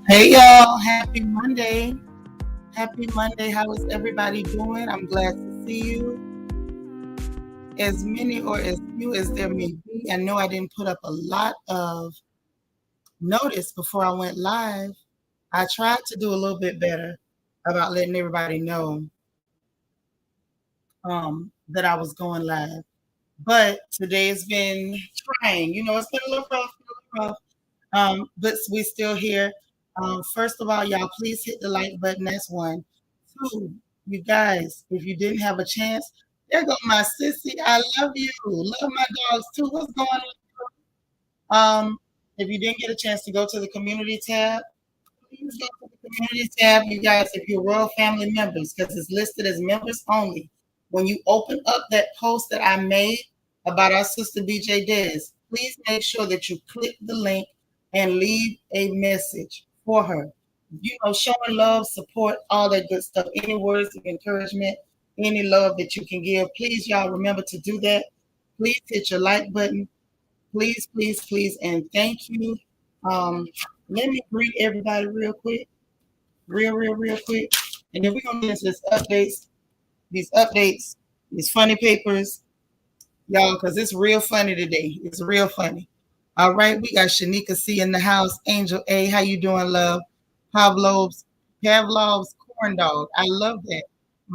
Hey y'all, happy Monday. Happy Monday. How is everybody doing? I'm glad to see you. As many or as few as there may be. I know I didn't put up a lot of notice before I went live. I tried to do a little bit better about letting everybody know that I was going live. But today has been trying. It's been a little rough. But we're still here. First of all, y'all, please hit the like button. That's one. Two, you guys, if you didn't have a chance, there go my sissy. I love you. Love my dogs too. What's going on? If you didn't get a chance to go to the community tab, please go to the community tab, you guys, if you're Royal Family members, because it's listed as members only. When you open up that post that I made about our sister BJ Des, please make sure that you click the link and leave a message for her. Showing love, support, all that good stuff. Any words of encouragement, any love that you can give. Please, y'all, remember to do that. Please hit your like button. Please, please, please, and thank you. Um, Let me greet everybody real quick, real quick, and then we're gonna get into these updates, these funny papers, y'all, because it's real funny today. It's real funny. All right, we got Shanika C in the house. Angel A, how you doing, love? Pavlov's corn dog. I love that.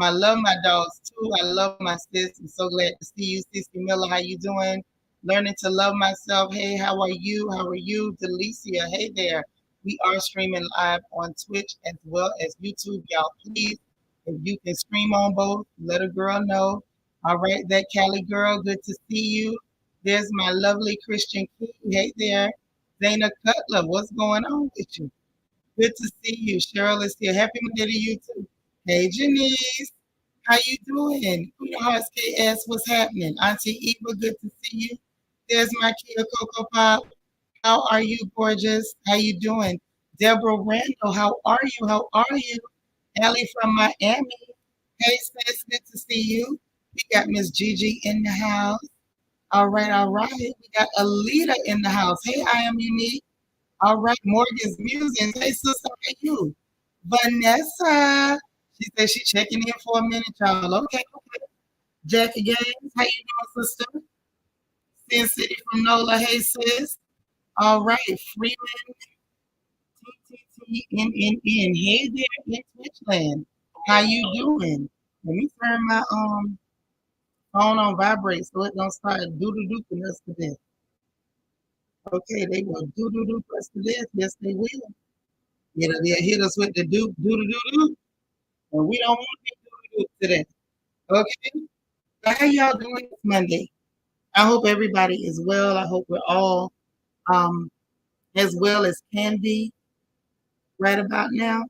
I love my dogs too. I love my sis. I'm so glad to see you, Sissy Miller. How you doing? Learning to love myself. Hey, how are you? How are you, Delicia? Hey there. We are streaming live on Twitch as well as YouTube. Y'all, please, if you can stream on both, let a girl know. All right, that Cali girl, good to see you. There's my lovely Christian King. Hey there. Zayna Cutler, what's going on with you? Good to see you. Cheryl is here. Happy Monday to you too. Hey Janice, how you doing? Queen Hearts KS, what's happening? Auntie Eva, good to see you. There's my Kia Coco Pop. How are you, gorgeous? How you doing? Deborah Randall, how are you? How are you? Ellie from Miami. Hey sis, good to see you. We got Miss Gigi in the house. All right, all right. We got Alita in the house. Hey, I am unique. All right, Morgan's Musings. Hey, sister, how are you? Vanessa. She said she's checking in for a minute, y'all. Okay, okay. Jackie Gaines, how you doing, sister? Sin City from NOLA. Hey, sis. All right, Freeman, TTTNNN. Hey there in Twitchland. How you doing? Let me turn my phone on vibrate so it don't start doo-doo-dooping us to death. Okay, they will doo-doo-doop us to death. Yes, they will. They'll hit us with the doo-doo-doo-doo. And we don't want to be doo-doo-doo today. Okay? So how y'all doing this Monday? I hope everybody is well. I hope we're all um, as well as can be right about now.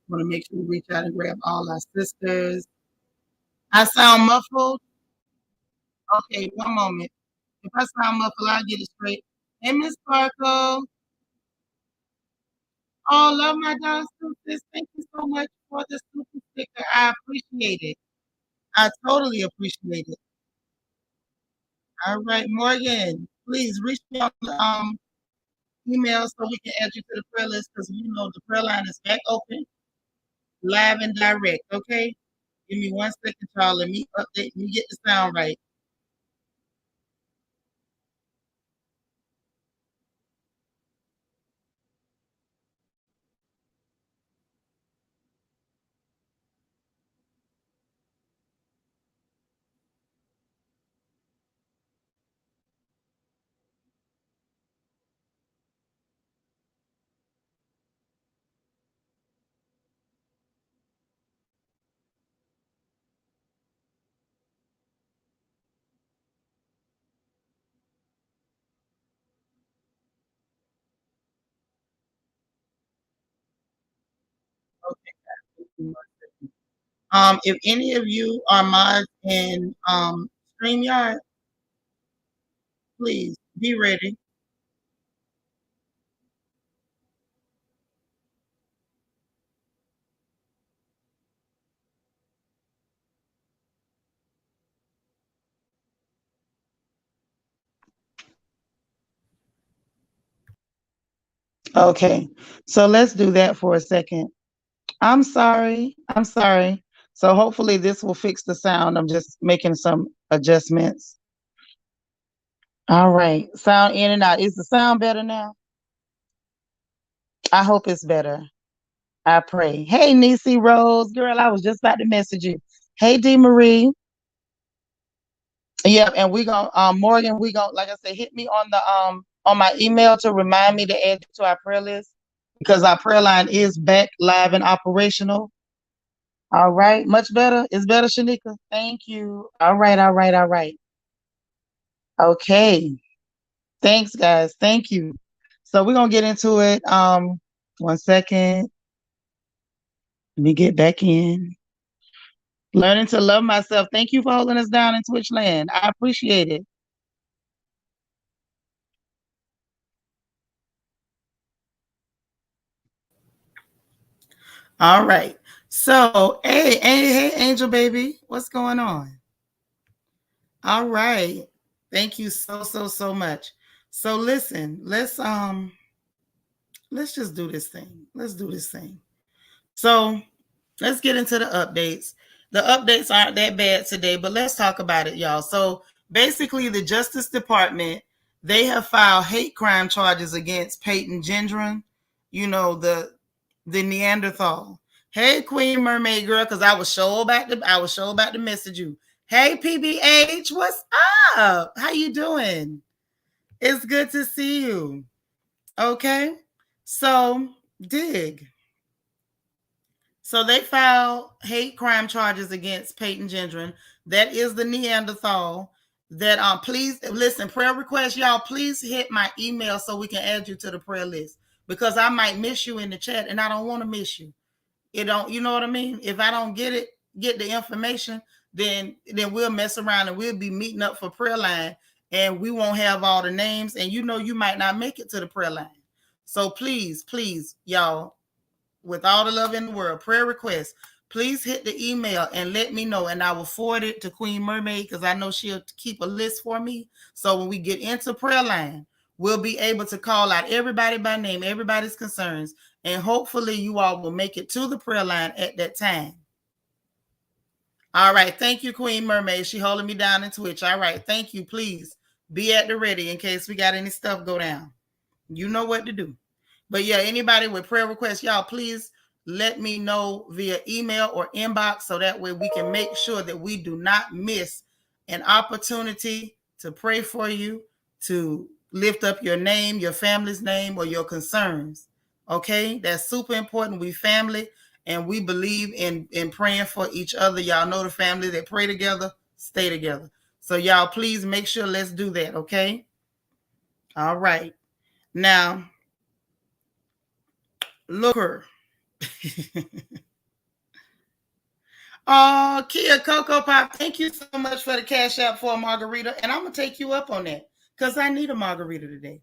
Want to make sure we reach out and grab all our sisters. I sound muffled. Okay, one moment. If I sound muffled, I'll get it straight. Hey, Miss Sparkle. Oh, love my dog, sis. Thank you so much for the super sticker. I appreciate it. I totally appreciate it. All right, Morgan, please reach me on the email so we can add you to the prayer list because the prayer line is back open, live and direct. Okay, give me 1 second, y'all. Let me update. Let me get the sound right. Okay. If any of you are mods in StreamYard, please be ready. Okay. So let's do that for a second. I'm sorry. I'm sorry. So hopefully this will fix the sound. I'm just making some adjustments. All right. Sound in and out. Is the sound better now? I hope it's better. I pray. Hey, Nisi Rose. Girl, I was just about to message you. Hey, D Marie. Yep, and we gonna Morgan, we gonna like I said, hit me on my email to remind me to add you to our prayer list because our prayer line is back live and operational. All right, much better. It's better, Shanika. Thank you. All right, all right, all right. Okay. Thanks, guys. Thank you. So we're gonna get into it. 1 second. Let me get back in. Learning to love myself. Thank you for holding us down in Twitch land. I appreciate it. All right. So, hey, Angel baby, what's going on? All right. Thank you so much. So listen, let's just do this thing. Let's do this thing. So let's get into the updates. The updates aren't that bad today, but let's talk about it, y'all. So basically, the Justice Department, they have filed hate crime charges against Peyton Gendron, you know, the Neanderthal. Hey, Queen Mermaid girl, because I was sure about to message you. Hey, PBH, what's up? How you doing? It's good to see you. Okay, so dig. So they filed hate crime charges against Peyton Gendron. That is the Neanderthal. That please listen, prayer request, y'all. Please hit my email so we can add you to the prayer list because I might miss you in the chat, and I don't want to miss you. It don't, you know what I mean? If I don't get the information, then we'll mess around and we'll be meeting up for prayer line, and we won't have all the names, and you might not make it to the prayer line. So please, y'all, with all the love in the world, prayer requests, please hit the email and let me know, and I will forward it to Queen Mermaid because I know she'll keep a list for me. So when we get into prayer line, we'll be able to call out everybody by name, everybody's concerns, and hopefully you all will make it to the prayer line at that time. All right. Thank you, Queen Mermaid. She holding me down in Twitch. All right. Thank you. Please be at the ready in case we got any stuff go down. You know what to do. But yeah, anybody with prayer requests, y'all, please let me know via email or inbox so that way we can make sure that we do not miss an opportunity to pray for you, to lift up your name, your family's name, or your concerns. Okay, that's super important. We family, and we believe in praying for each other. Y'all know the family that pray together, stay together. So y'all, please make sure let's do that. Okay. All right. Now, look her. Oh, Kia Cocoa Pop, thank you so much for the cash app for a margarita. And I'm going to take you up on that because I need a margarita today.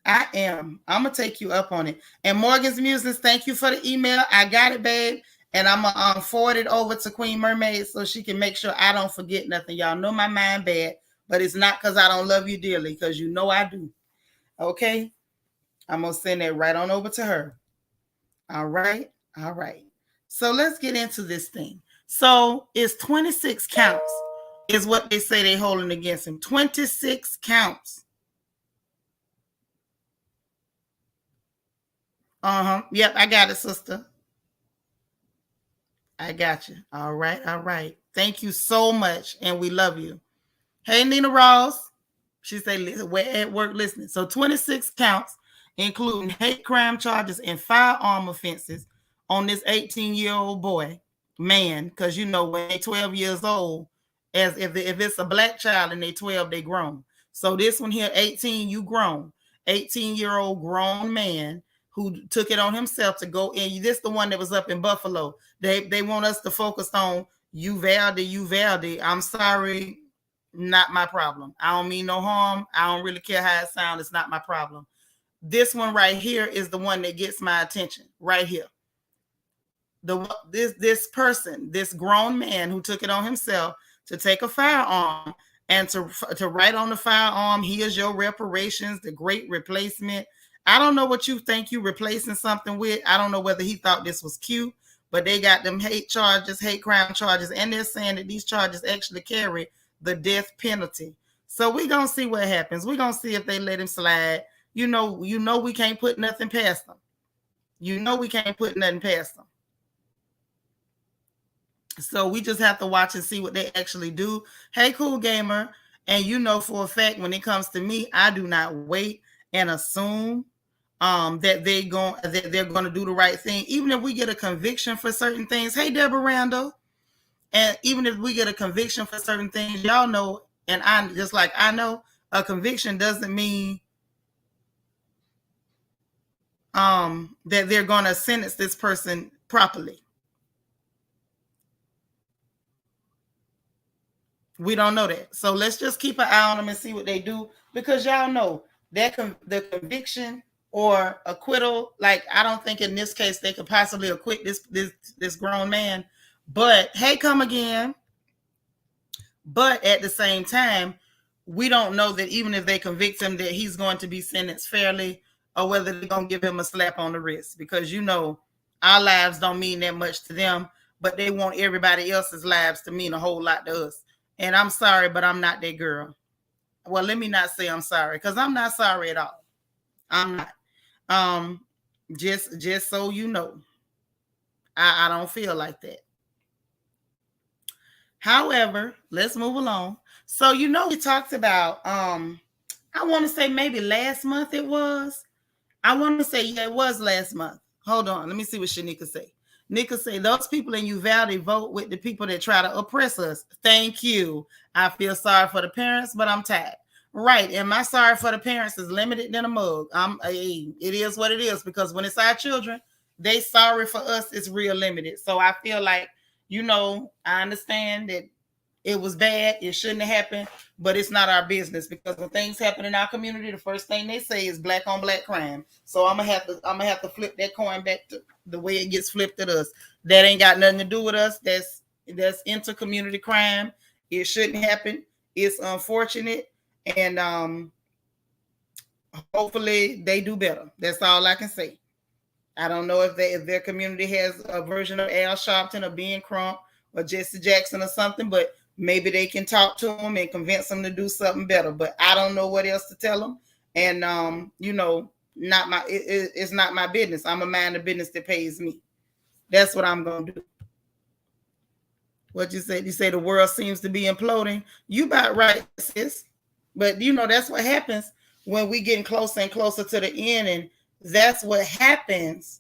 I am. I'm going to take you up on it. And Morgan's Musings, thank you for the email. I got it, babe. And I'm going to forward it over to Queen Mermaid so she can make sure I don't forget nothing. Y'all know my mind bad, but it's not because I don't love you dearly, because you know I do. Okay? I'm going to send that right on over to her. All right. All right. So let's get into this thing. So it's 26 counts is what they say they're holding against him. 26 counts. Yep, I got it, sister. I got you. All right. All right. Thank you so much. And we love you. Hey, Nina Ross. She said, we're at work listening. So 26 counts, including hate crime charges and firearm offenses on this 18-year-old boy, man, because you know when they're 12 years old, as if it's a black child and they're 12, they grown. So this one here, 18, you grown. 18-year-old grown man who took it on himself to go in. This the one that was up in Buffalo. They want us to focus on Uvalde. I'm sorry, not my problem. I don't mean no harm. I don't really care how it sounds. It's not my problem. This one right here is the one that gets my attention right here. This person, this grown man who took it on himself to take a firearm and to write on the firearm, "Here's your reparations, the great replacement." I don't know what you think you replacing something with. I don't know whether he thought this was cute, but they got them hate charges, hate crime charges, and they're saying that these charges actually carry the death penalty. So we're gonna see what happens. We're gonna see if they let him slide. You know we can't put nothing past them. You know we can't put nothing past them. So we just have to watch and see what they actually do. Hey, cool gamer. And you know for a fact when it comes to me, I do not wait and assume that they're going to do the right thing. Even if we get a conviction for certain things. Hey, Deborah Randall. And even if we get a conviction for certain things, y'all know, and I just like I know, a conviction doesn't mean that they're going to sentence this person properly. We don't know that. So let's just keep an eye on them and see what they do, because y'all know that the conviction or acquittal, like I don't think in this case they could possibly acquit this grown man. But hey, come again. But at the same time, we don't know that even if they convict him that he's going to be sentenced fairly, or whether they're going to give him a slap on the wrist, because you know our lives don't mean that much to them, but they want everybody else's lives to mean a whole lot to us. And I'm sorry, but I'm not that girl. Well, let me not say I'm sorry, because I'm not sorry at all. I'm not. Just so you know, I don't feel like that. However, let's move along. So you know we talked about I want to say maybe last month it was. I want to say yeah, it was last month. Hold on, let me see what Shanika say. Nika say those people in Uvalde vote with the people that try to oppress us. Thank you. I feel sorry for the parents, but I'm tired. Right, and my sorry for the parents is limited than a mug. It is what it is, because when it's our children, they sorry for us is real limited. So I feel like, you know, I understand that it was bad, it shouldn't have happened, but it's not our business, because when things happen in our community, the first thing they say is black on black crime. So I'm gonna have to flip that coin back to the way it gets flipped at us. That ain't got nothing to do with us. That's inter-community crime. It shouldn't happen. It's unfortunate, and hopefully they do better. That's all I can say. I don't know if their community has a version of Al Sharpton or Ben Crump or Jesse Jackson or something, but maybe they can talk to them and convince them to do something better. But I don't know what else to tell them. And you know, it's not my business. I'm a mind the business that pays me. That's what I'm gonna do. What you say? You say the world seems to be imploding. You about right, sis. But you know that's what happens when we getting closer and closer to the end, and that's what happens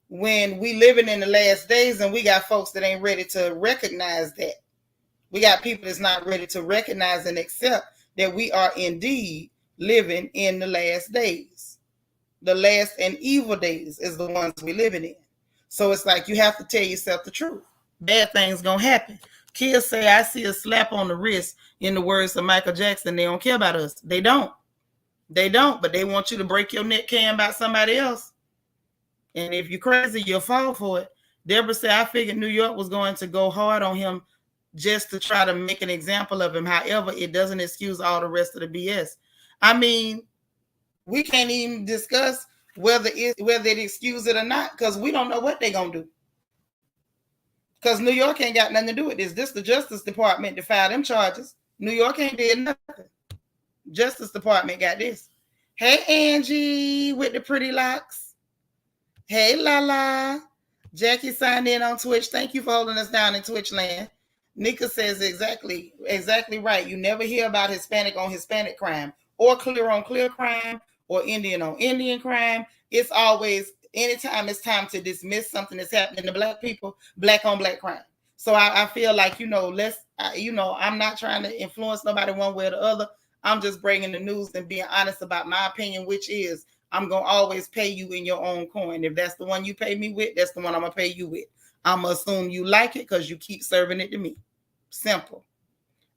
when we living in the last days, and we got folks that ain't ready to recognize that. We got people that's not ready to recognize and accept that we are indeed living in the last days. The last and evil days is the ones we're living in. So it's like you have to tell yourself the truth. Bad things gonna happen. Kids say, I see a slap on the wrist, in the words of Michael Jackson. They don't care about us. They don't. They don't, but they want you to break your neck caring about somebody else. And if you're crazy, you'll fall for it. Deborah said, I figured New York was going to go hard on him just to try to make an example of him. However, it doesn't excuse all the rest of the BS. I mean, we can't even discuss whether it excuse it or not, because we don't know what they're going to do. Because New York ain't got nothing to do with this. This the Justice Department to file them charges. New York ain't did nothing. Justice Department got this. Hey, Angie with the pretty locks. Hey, Lala. Jackie signed in on Twitch. Thank you for holding us down in Twitch land. Nika says exactly right. You never hear about Hispanic on Hispanic crime, or clear on clear crime, or Indian on Indian crime. It's always, anytime it's time to dismiss something that's happening to black people, black on black crime. So I feel like, I'm not trying to influence nobody one way or the other. I'm just bringing the news and being honest about my opinion, which is I'm going to always pay you in your own coin. If that's the one you pay me with, that's the one I'm going to pay you with. I'm going to assume you like it because you keep serving it to me. Simple.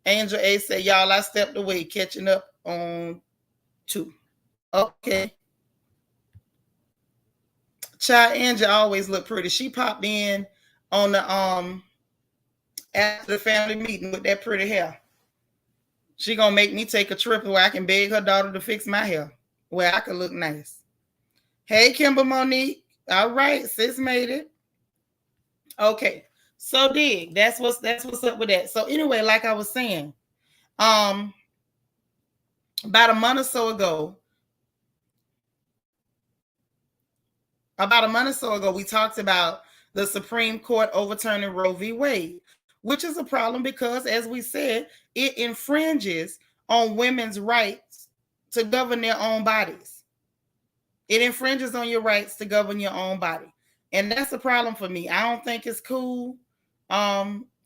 Angel A said, y'all, I stepped away, catching up on 2. Okay. Child Angel always look pretty. She popped in on the after the family meeting with that pretty hair. She gonna make me take a trip where I can beg her daughter to fix my hair, where I can look nice. Hey, Kimber Monique. All right, sis made it. Okay. So dig. That's what's up with that. So anyway, like I was saying, um, about a month or so ago, we talked about the Supreme Court overturning Roe v. Wade, which is a problem because, as we said, it infringes on women's rights to govern their own bodies. It infringes on your rights to govern your own body, and that's a problem for me. I don't think it's cool.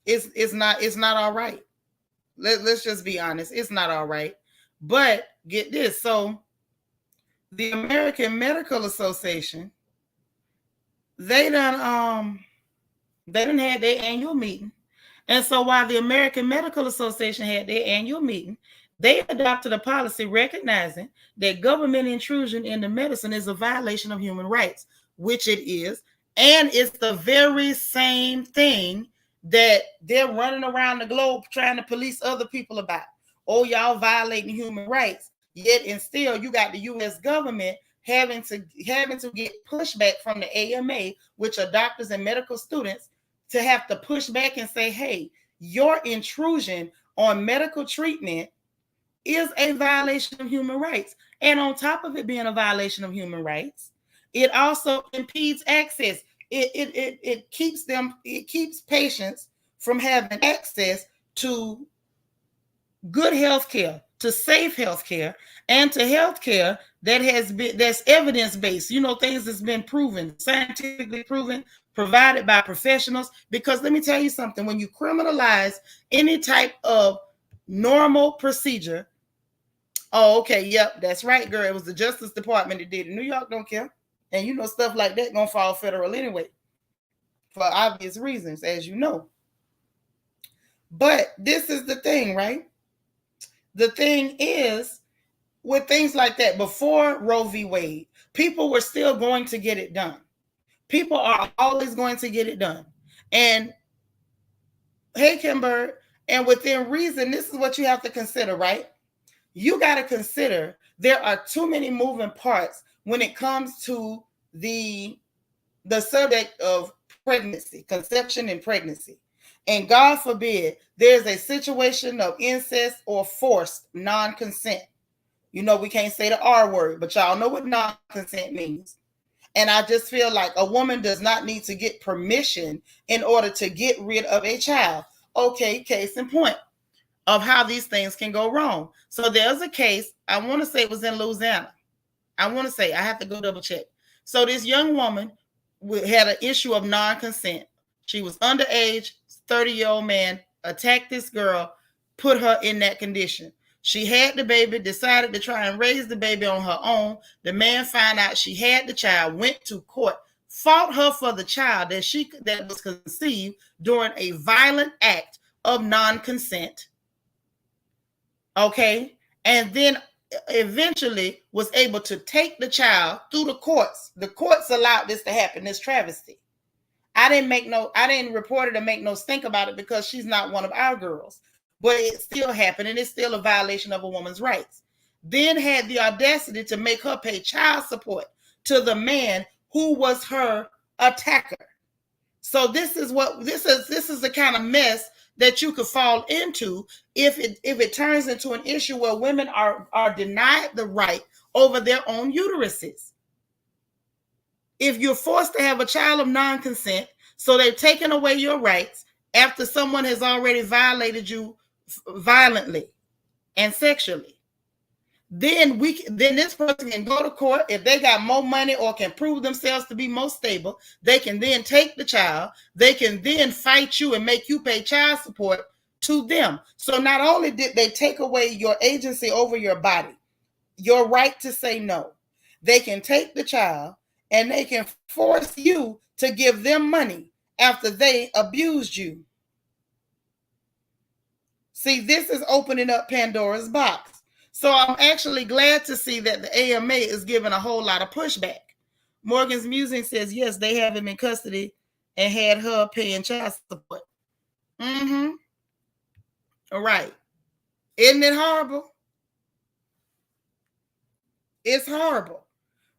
It's not all right. Let's just be honest. It's not all right. But get this. So the American Medical Association, they done had their annual meeting. And so while the American Medical Association had their annual meeting, they adopted a policy recognizing that government intrusion into medicine is a violation of human rights, which it is. And it's the very same thing that they're running around the globe trying to police other people about. Oh, y'all violating human rights. Yet and still you got the US government having to get pushback from the AMA, which are doctors and medical students, to have to push back and say, hey, your intrusion on medical treatment is a violation of human rights. And on top of it being a violation of human rights, it also impedes access. It keeps patients from having access to good health care, to safe health care, and to health care that's evidence-based, things that's been proven, scientifically proven, provided by professionals. Because let me tell you something, when you criminalize any type of normal procedure, oh, okay, yep, that's right, girl, it was the Justice Department that did it. New York don't care. And stuff like that gonna fall federal anyway, for obvious reasons, as you know. But this is the thing, right? The thing is, with things like that, before Roe v. Wade, people were still going to get it done. People are always going to get it done. And hey, Kimber, and within reason, this is what you have to consider, right? You got to consider there are too many moving parts when it comes to the subject of pregnancy, conception and pregnancy. And God forbid there's a situation of incest or forced non-consent. We can't say the R word, but y'all know what non-consent means. And I just feel like a woman does not need to get permission in order to get rid of a child. Okay, case in point of how these things can go wrong. So there's a case, I want to say it was in Louisiana. I have to go double check. So this young woman had an issue of non-consent. She was underage, 30-year-old man attacked this girl, put her in that condition. She had the baby, decided to try and raise the baby on her own. The man found out she had the child, went to court, fought her for the child that was conceived during a violent act of non-consent. Okay? And then eventually was able to take the child through the courts. The courts allowed this to happen, this travesty. I didn't report it or make no stink about it because she's not one of our girls. But it still happened, and it's still a violation of a woman's rights. Then had the audacity to make her pay child support to the man who was her attacker. So this is the kind of mess that you could fall into if it turns into an issue where women are denied the right over their own uteruses. If you're forced to have a child of non-consent, so they've taken away your rights after someone has already violated you violently and sexually, then this person can go to court. If they got more money or can prove themselves to be more stable, they can then take the child. They can then fight you and make you pay child support to them. So not only did they take away your agency over your body, your right to say no, they can take the child and they can force you to give them money after they abused you. See, this is opening up Pandora's box. So I'm actually glad to see that the AMA is giving a whole lot of pushback. Morgan's Musing says, yes, they have him in custody and had her paying child support. Mm-hmm. All right. Isn't it horrible? It's horrible.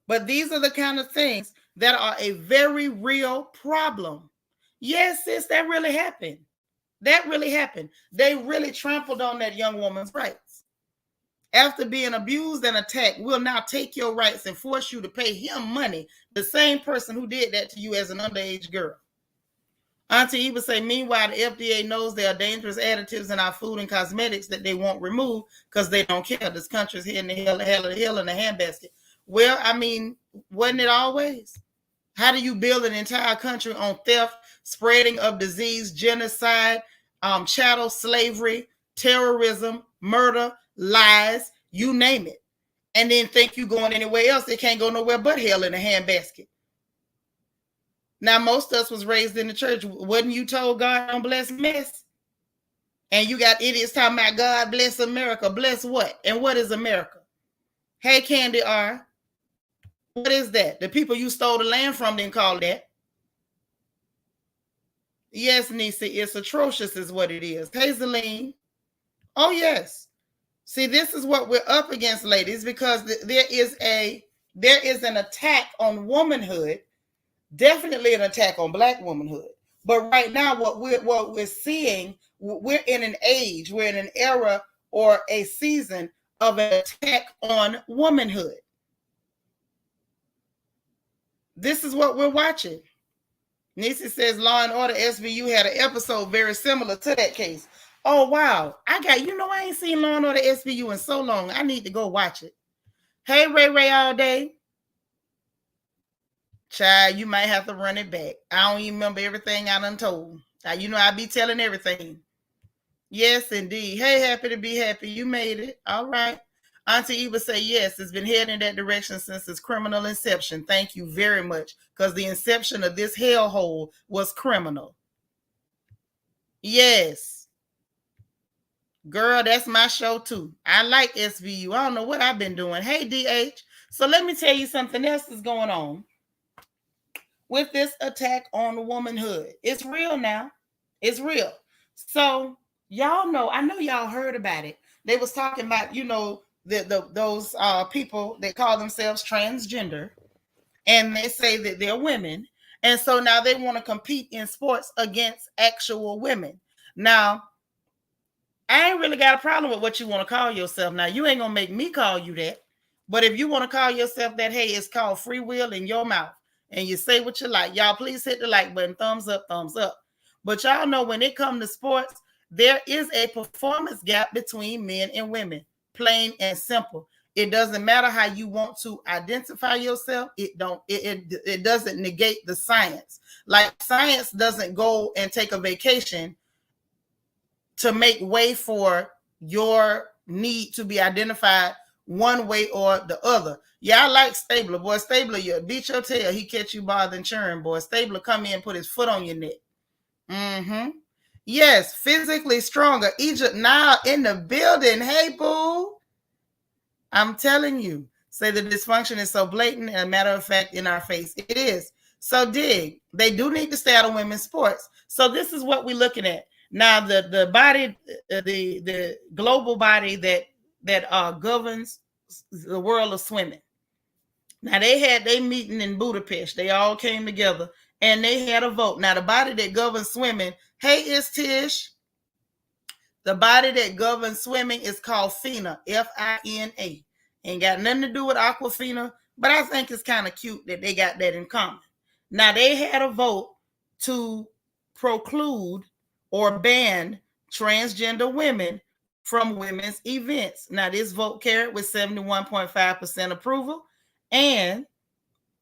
But these are the kind of things that are a very real problem. Yes, sis, that really happened. That really happened. They really trampled on that young woman's rights. After being abused and attacked, will now take your rights and force you to pay him money, the same person who did that to you as an underage girl. Auntie Eva say, meanwhile, the FDA knows there are dangerous additives in our food and cosmetics that they won't remove because they don't care. This country's hitting the hell of the hill in the handbasket. Well, I mean, wasn't it always? How do you build an entire country on theft, spreading of disease, genocide, chattel slavery, terrorism, murder, lies, you name it, and then think you going anywhere else? It can't go nowhere but hell in a handbasket. Now, most of us was raised in the church. Wasn't you told God don't bless mess? And you got idiots talking about God bless America. Bless what? And what is America? Hey, Candy R. What is that? The people you stole the land from didn't call that. Yes, Nisi, it's atrocious is what it is. Hazeline. Oh, yes. See, this is what we're up against, ladies, because there is an attack on womanhood. Definitely an attack on Black womanhood. But right now, what we're seeing, we're in an age, we're in an era or a season of an attack on womanhood. This is what we're watching. Nisi says Law and Order SVU had an episode very similar to that case. Oh, wow. I ain't seen Law and Order SVU in so long. I need to go watch it. Hey, Ray all day. Child, you might have to run it back. I don't even remember everything I done told. I be telling everything. Yes, indeed. Hey, happy to be happy. You made it. All right. Auntie Eva say, yes, it's been heading in that direction since its criminal inception. Thank you very much. Because the inception of this hellhole was criminal. Yes. Girl, that's my show too. I like SVU. I don't know what I've been doing. Hey, DH. So let me tell you something else is going on with this attack on womanhood. It's real now. It's real. So y'all know, I know y'all heard about it. They was talking about, those people that call themselves transgender, and they say that they're women. And so now they want to compete in sports against actual women. Now, I ain't really got a problem with what you want to call yourself. Now, you ain't going to make me call you that. But if you want to call yourself that, hey, it's called free will in your mouth. And you say what you like. Y'all, please hit the like button. Thumbs up, thumbs up. But y'all know when it comes to sports, there is a performance gap between men and women. Plain and simple. It doesn't matter how you want to identify yourself. It doesn't negate the science. Like science doesn't go and take a vacation to make way for your need to be identified one way or the other. Yeah, I like Stabler. Boy, Stabler, you beat your tail. He catch you bothering churn, boy. Stabler come in and put his foot on your neck. Mm-hmm. Yes, physically stronger. Egypt now in the building. Hey, boo. I'm telling you. Say the dysfunction is so blatant and a matter of fact in our face. It is. So dig. They do need to stay out of women's sports. So this is what we're looking at. Now, the body, the global body that governs the world of swimming. Now, they had their meeting in Budapest. They all came together and they had a vote. Now, the body that governs swimming, hey, it's Tish. The body that governs swimming is called FINA, F-I-N-A. Ain't got nothing to do with Aquafina, but I think it's kind of cute that they got that in common. Now, they had a vote to preclude or ban transgender women from women's events. Now, this vote carried with 71.5% approval, and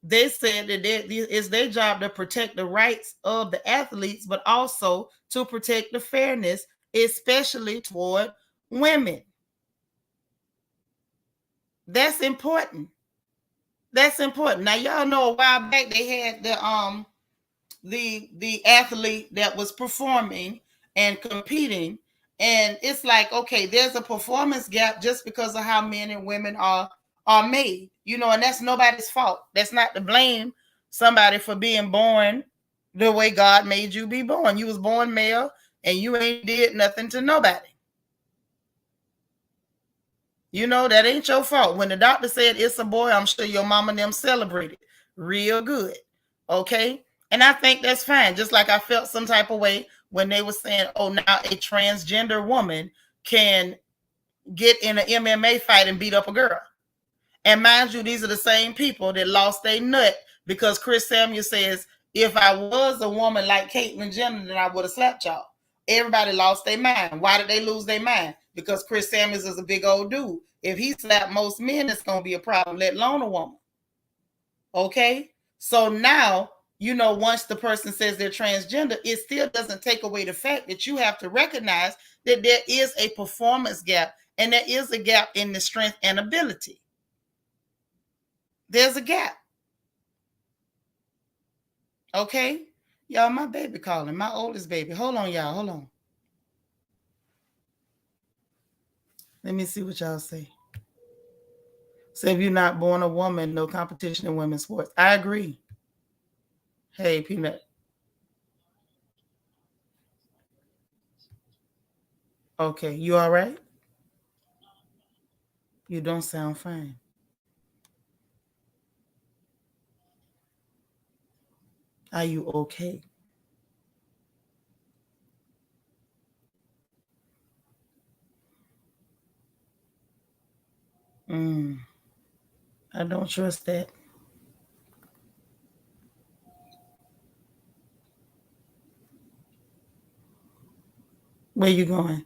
they said that it's their job to protect the rights of the athletes, but also to protect the fairness, especially toward women. That's important. That's important. Now, y'all know a while back they had the athlete that was performing and competing, and it's like, okay, there's a performance gap just because of how men and women are made, and that's nobody's fault. That's not to blame somebody for being born the way God made you be born. You was born male and you ain't did nothing to nobody. You know, that ain't your fault. When the doctor said it's a boy, I'm sure your mama and them celebrated real good. Okay? And I think that's fine. Just like I felt some type of way when they were saying, oh, now a transgender woman can get in an MMA fight and beat up a girl. And mind you, these are the same people that lost their nut because Chris Samuel says, if I was a woman like Caitlyn Jenner, then I would have slapped y'all. Everybody lost their mind. Why did they lose their mind? Because Chris Samuels is a big old dude. If he slapped most men, it's going to be a problem, let alone a woman. Okay? So now, you know, once the person says they're transgender, it still doesn't take away the fact that you have to recognize that there is a performance gap and there is a gap in the strength and ability. There's a gap. Okay? Y'all, my baby calling. My oldest baby. Hold on, y'all. Hold on. Let me see what y'all say. So if you're not born a woman, no competition in women's sports. I agree. Hey, Peanut. Okay, you all right? You don't sound fine. Are you okay? I don't trust that. Where you going?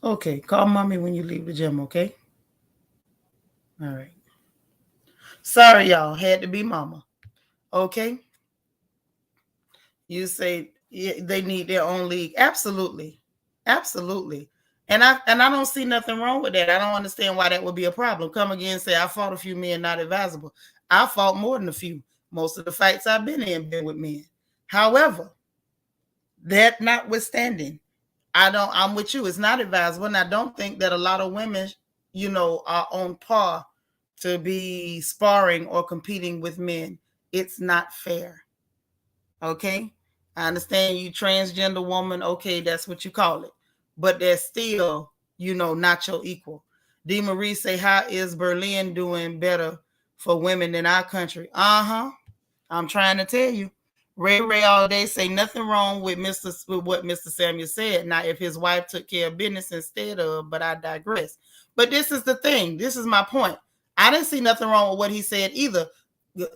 Okay, call mommy when you leave the gym, okay? All right. Sorry, y'all. Had to be mama. Okay? You say they need their own league. Absolutely. Absolutely. And I don't see nothing wrong with that. I don't understand why that would be a problem. Come again and say I fought a few men not advisable. I fought more than a few. Most of the fights I've been in been with men. However, that notwithstanding, I'm with you. It's not advisable. And I don't think that a lot of women, you know, are on par to be sparring or competing with men. It's not fair. Okay. I understand you transgender woman. Okay. That's what you call it. But they're still, you know, not your equal. D. Marie say, how is Berlin doing better for women than our country? Uh-huh. I'm trying to tell you. Ray all day say nothing wrong with what Mr. Samuel said. Now, if his wife took care of business instead of, but I digress. But this is the thing. This is my point. I didn't see nothing wrong with what he said either,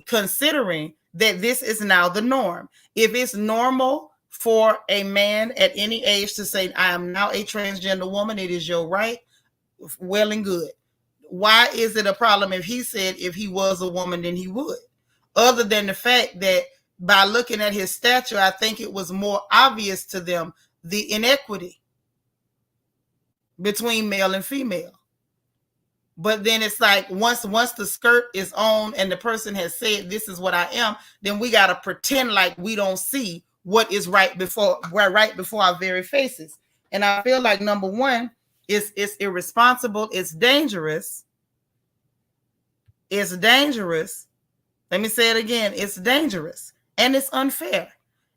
considering that this is now the norm. If it's normal for a man at any age to say, I am now a transgender woman, it is your right, well and good. Why is it a problem if he said if he was a woman, then he would? Other than the fact that by looking at his stature, I think it was more obvious to them the inequity between male and female. But then it's like once the skirt is on and the person has said this is what I am, then we got to pretend like we don't see what is right before our very faces. And I feel like number one, it's irresponsible, it's dangerous. It's dangerous. Let me say it again. It's dangerous and it's unfair.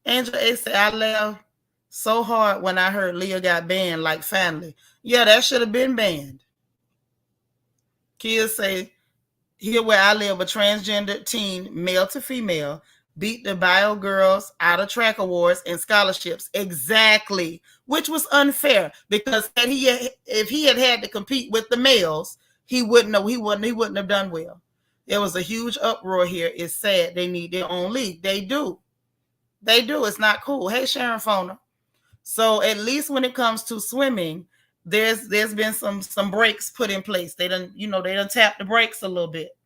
Angela A said, I laughed so hard when I heard Leah got banned like family. Yeah, that should have been banned. Kids say, here where I live, a transgender teen, male to female, beat the bio girls out of track awards and scholarships. Exactly. Which was unfair because if he had to compete with the males, he wouldn't have done well. There was a huge uproar here. It's sad. They need their own league. They do. It's not cool. Hey, Sharon Foner. So at least when it comes to swimming, there's been some breaks put in place. They done tap the brakes a little bit.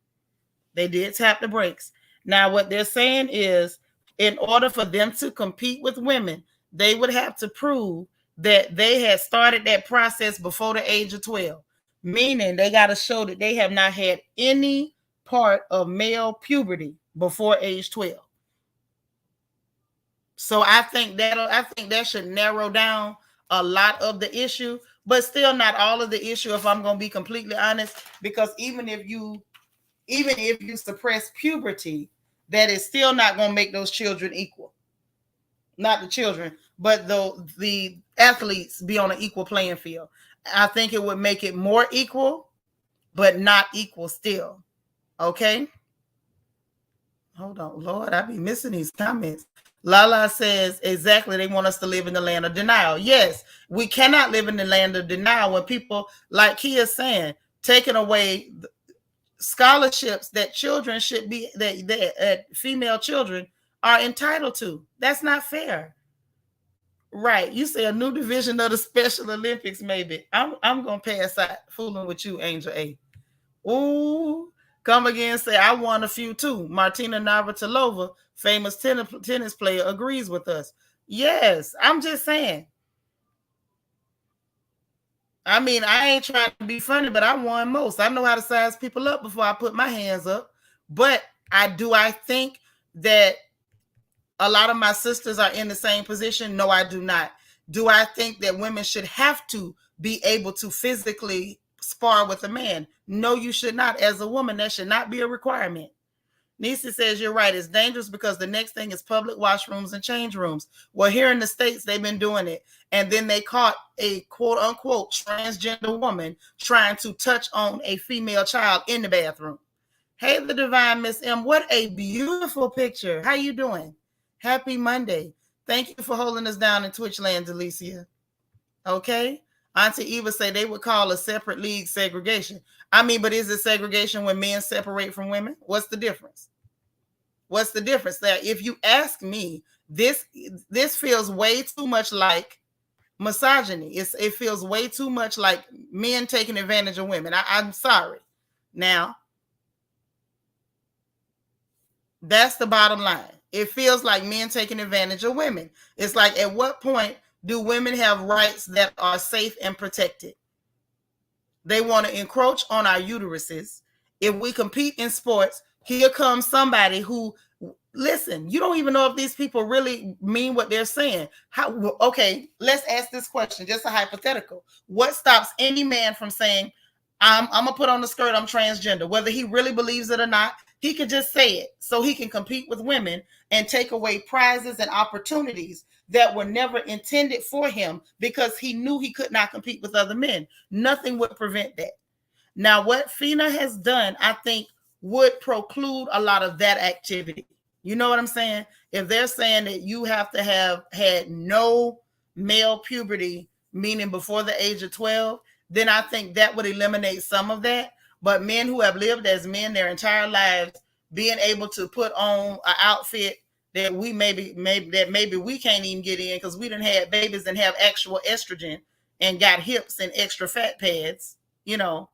They did tap the brakes. Now what they're saying is, in order for them to compete with women, they would have to prove that they had started that process before the age of 12. Meaning they got to show that they have not had any part of male puberty before age 12. So I think that should narrow down a lot of the issue, but still not all of the issue, if I'm going to be completely honest, because even if you suppress puberty, that is still not going to make those children equal. Not the children, but the athletes be on an equal playing field. I think it would make it more equal, but not equal still. Okay? Hold on. Lord, I be missing these comments. Lala says, exactly, they want us to live in the land of denial. Yes, we cannot live in the land of denial when people, like Kia saying, taking away scholarships that children should be, that female children are entitled to. That's not fair. Right. You say a new division of the Special Olympics, maybe. I'm going to pass out fooling with you, Angel A. Ooh. Come again, say, I won a few too. Martina Navratilova, famous tennis player, agrees with us. Yes, I'm just saying. I mean, I ain't trying to be funny, but I won most. I know how to size people up before I put my hands up. But I think that a lot of my sisters are in the same position? No, I do not. Do I think that women should have to be able to physically spar with a man? No, you should not. As a woman, that should not be a requirement. Nisa says you're right. It's dangerous because the next thing is public washrooms and change rooms. Well, here in the States, they've been doing it. And then they caught a quote unquote transgender woman trying to touch on a female child in the bathroom. Hey, the divine Miss M. What a beautiful picture. How you doing? Happy Monday. Thank you for holding us down in Twitch land, Delicia. Okay. Auntie Eva say they would call a separate league segregation. I mean, but is it segregation when men separate from women? What's the difference? What's the difference? That if you ask me, this feels way too much like misogyny. It feels way too much like men taking advantage of women. I'm sorry. Now, that's the bottom line. It feels like men taking advantage of women. It's like, at what point do women have rights that are safe and protected? They want to encroach on our uteruses. If we compete in sports, here comes somebody who, listen, you don't even know if these people really mean what they're saying. Okay, let's ask this question, just a hypothetical. What stops any man from saying, I'm going to put on the skirt, I'm transgender, whether he really believes it or not? He could just say it so he can compete with women and take away prizes and opportunities that were never intended for him because he knew he could not compete with other men. Nothing would prevent that. Now, what FINA has done, I think, would preclude a lot of that activity. You know what I'm saying? If they're saying that you have to have had no male puberty, meaning before the age of 12, then I think that would eliminate some of that. But men who have lived as men their entire lives, being able to put on an outfit that we maybe we can't even get in because we done had babies and have actual estrogen and got hips and extra fat pads, you know.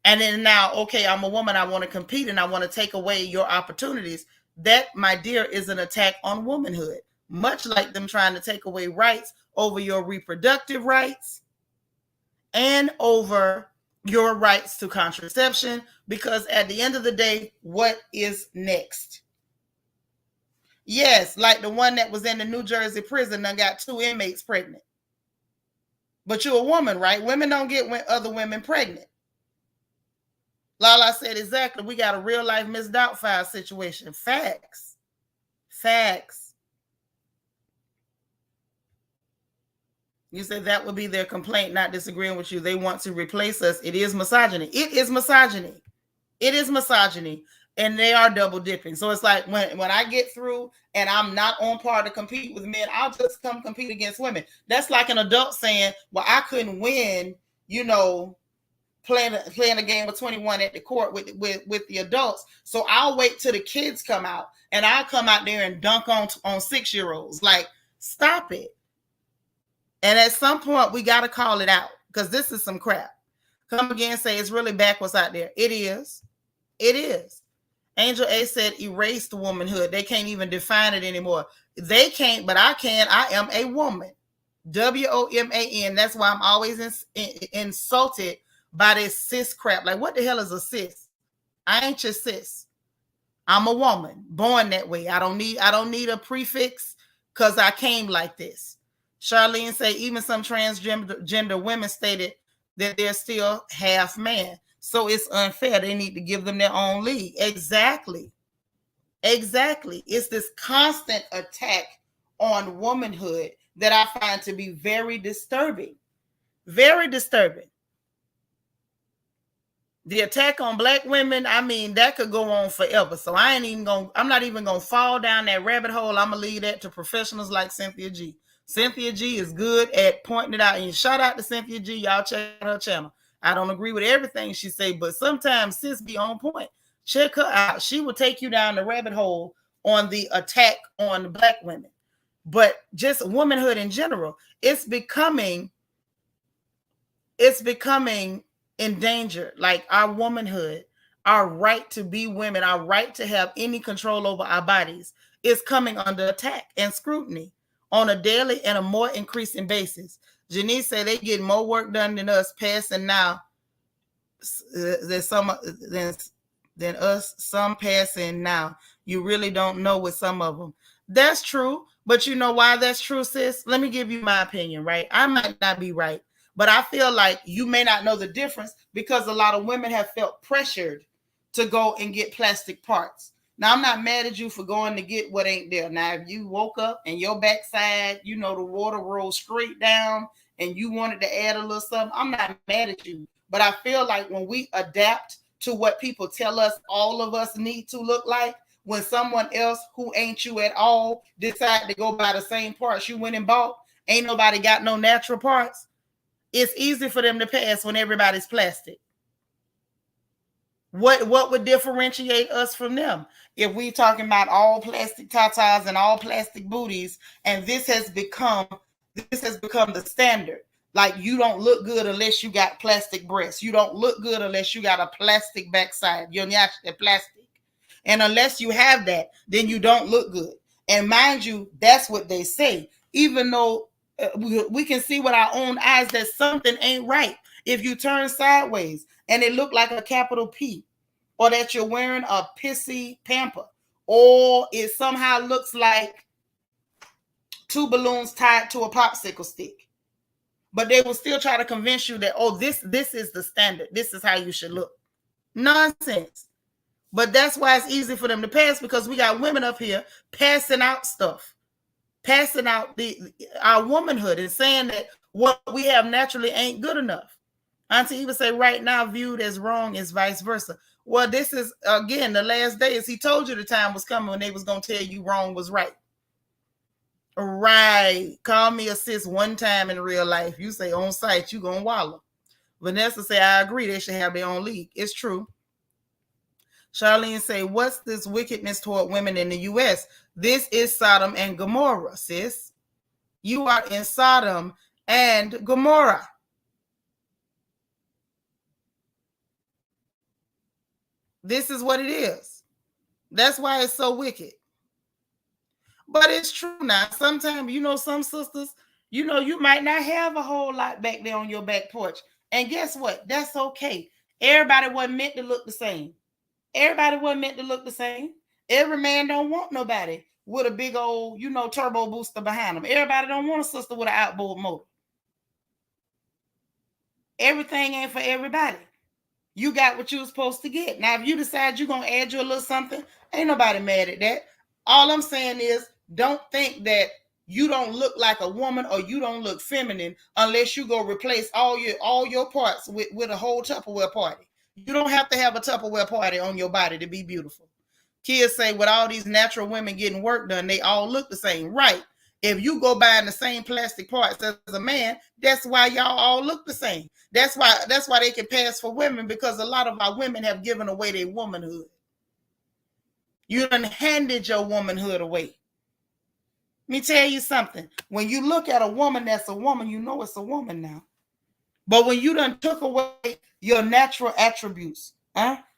And then now, okay, I'm a woman, I want to compete and I want to take away your opportunities. That, my dear, is an attack on womanhood, much like them trying to take away rights over your reproductive rights and over your rights to contraception, because at the end of the day, what is next? Yes, like the one that was in the New Jersey prison and got 2 inmates pregnant. But you're a woman, right? Women don't get other women pregnant. Lala said exactly. We got a real life Miss Doubtfire situation. Facts. Facts. You said that would be their complaint, not disagreeing with you. They want to replace us. It is misogyny. It is misogyny. It is misogyny. And they are double dipping. So it's like when I get through and I'm not on par to compete with men, I'll just come compete against women. That's like an adult saying, well, I couldn't win, you know, playing a game of 21 at the court with the adults. So I'll wait till the kids come out and I'll come out there and dunk on 6-year-olds. Like, stop it. And at some point, we got to call it out because this is some crap. Come again and say it's really backwards out there. It is. It is. Angel A said erased womanhood. They can't even define it anymore. They can't, but I can. I am a woman. WOMAN. That's why I'm always insulted by this cis crap. Like, what the hell is a cis? I ain't your cis. I'm a woman, born that way. I don't need a prefix because I came like this. Charlene say even some transgender women stated that they're still half man. So it's unfair. They need to give them their own league. Exactly. Exactly. It's this constant attack on womanhood that I find to be very disturbing. Very disturbing. The attack on black women, I mean, that could go on forever. So I'm not even gonna fall down that rabbit hole. I'm gonna leave that to professionals like Cynthia G. Cynthia G is good at pointing it out. And shout out to Cynthia G. Y'all check out her channel. I don't agree with everything she say, but sometimes sis be on point. Check her out. She will take you down the rabbit hole on the attack on black women. But just womanhood in general, it's becoming endangered. Like our womanhood, our right to be women, our right to have any control over our bodies is coming under attack and scrutiny on a daily and a more increasing basis. Janice said they get more work done than us, passing now. There's some than us, some passing now. You really don't know with some of them. That's true, but you know why that's true, sis? Let me give you my opinion, right? I might not be right, but I feel like you may not know the difference because a lot of women have felt pressured to go and get plastic parts. Now, I'm not mad at you for going to get what ain't there. Now, if you woke up and your backside, the water rolled straight down and you wanted to add a little something, I'm not mad at you. But I feel like when we adapt to what people tell us all of us need to look like, when someone else who ain't you at all decide to go buy the same parts you went and bought, ain't nobody got no natural parts, it's easy for them to pass when everybody's plastic. What would differentiate us from them if we talking about all plastic tatas and all plastic booties, and this has become the standard? Like, you don't look good unless you got plastic breasts. You don't look good unless you got a plastic backside. You're actually plastic. And unless you have that, then you don't look good. And mind you, that's what they say. Even though we can see with our own eyes that something ain't right. If you turn sideways and it look like a capital P, or that you're wearing a pissy pamper, or it somehow looks like two balloons tied to a popsicle stick, but they will still try to convince you that, oh, this is the standard. This is how you should look. Nonsense. But that's why it's easy for them to pass, because we got women up here passing out stuff, passing out our womanhood and saying that what we have naturally ain't good enough. Auntie even say right now viewed as wrong is vice versa. Well, this is, again, the last days. He told you the time was coming when they was going to tell you wrong was right. Right. Call me a sis one time in real life. You say on site, you going to wallow. Vanessa say, I agree. They should have their own league. It's true. Charlene say, what's this wickedness toward women in the U.S.? This is Sodom and Gomorrah, sis. You are in Sodom and Gomorrah. This is what it is. That's why it's so wicked. But it's true now. Sometimes, some sisters, you might not have a whole lot back there on your back porch. And guess what? That's okay. Everybody wasn't meant to look the same. Everybody wasn't meant to look the same. Every man don't want nobody with a big old, turbo booster behind them. Everybody don't want a sister with an outboard motor. Everything ain't for everybody. You got what you were supposed to get. Now, if you decide you're going to add you a little something, ain't nobody mad at that. All I'm saying is, don't think that you don't look like a woman or you don't look feminine unless you go replace all your parts with a whole Tupperware party. You don't have to have a Tupperware party on your body to be beautiful. Kids say with all these natural women getting work done, they all look the same. Right. If you go buying the same plastic parts as a man, that's why y'all all look the same. That's why they can pass for women, because a lot of our women have given away their womanhood. You done handed your womanhood away. Let me tell you something. When you look at a woman that's a woman, you know it's a woman now. But when you done took away your natural attributes,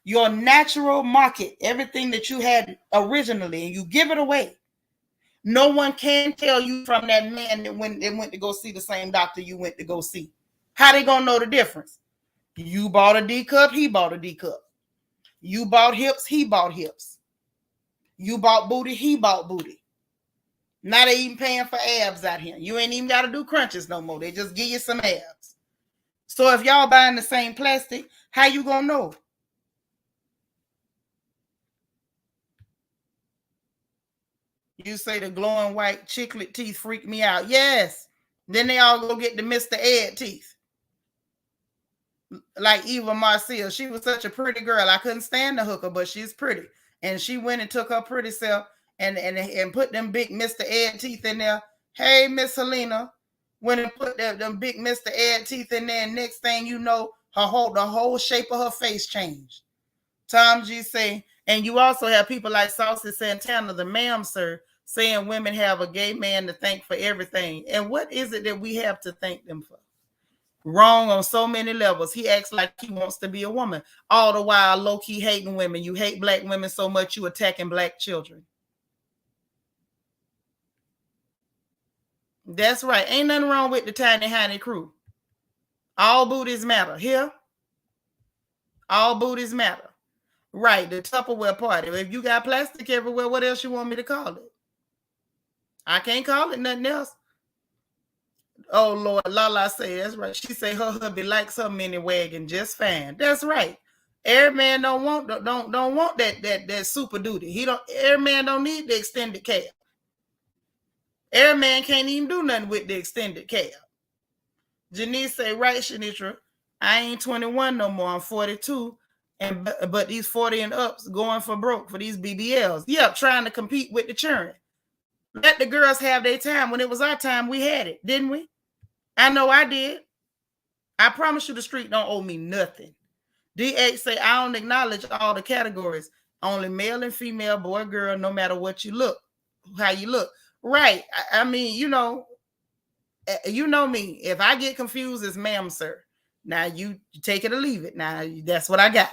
your natural market, everything that you had originally, and you give it away, no one can tell you from that man that when they went to go see the same doctor you went to go see. How they gonna know the difference? You bought a D cup, he bought a D cup. You bought hips, he bought hips. You bought booty, he bought booty. Now they even paying for abs out here. You ain't even got to do crunches no more. They just give you some abs. So if y'all buying the same plastic, how you gonna know? You say the glowing white chiclet teeth freak me out. Yes. Then they all go get the Mr. Ed teeth. Like Eva Marcille. She was such a pretty girl. I couldn't stand the hooker, but she's pretty. And she went and took her pretty self and put them big Mr. Ed teeth in there. Hey, Miss Helena. Went and put them big Mr. Ed teeth in there. And next thing you know, the whole shape of her face changed. Tom G say, and you also have people like Saucy Santana, the ma'am, sir, saying women have a gay man to thank for everything. And what is it that we have to thank them for? Wrong on so many levels. He acts like he wants to be a woman, all the while low-key hating women. You hate black women so much you attacking black children. That's right. Ain't nothing wrong with the tiny honey crew. All booties matter. Here, all booties matter. Right, the Tupperware party. If you got plastic everywhere, what else you want me to call it? I can't call it nothing else. Oh Lord, Lala say that's right. She say her hubby likes her mini wagon just fine. That's right. Every man don't want that super duty. Every man don't need the extended cab. Every man can't even do nothing with the extended cab. Janice say, right, Shanitra, I ain't 21 no more. I'm 42. But these 40 and ups going for broke for these BBLs. Yep, trying to compete with the churn. Let the girls have their time. When it was our time, we had it, didn't we? I know I did. I promise you the street don't owe me nothing. DH say, I don't acknowledge all the categories. Only male and female, boy, girl, no matter what you look, how you look. Right. I mean, you know me. If I get confused, it's ma'am, sir. Now you take it or leave it. Now that's what I got.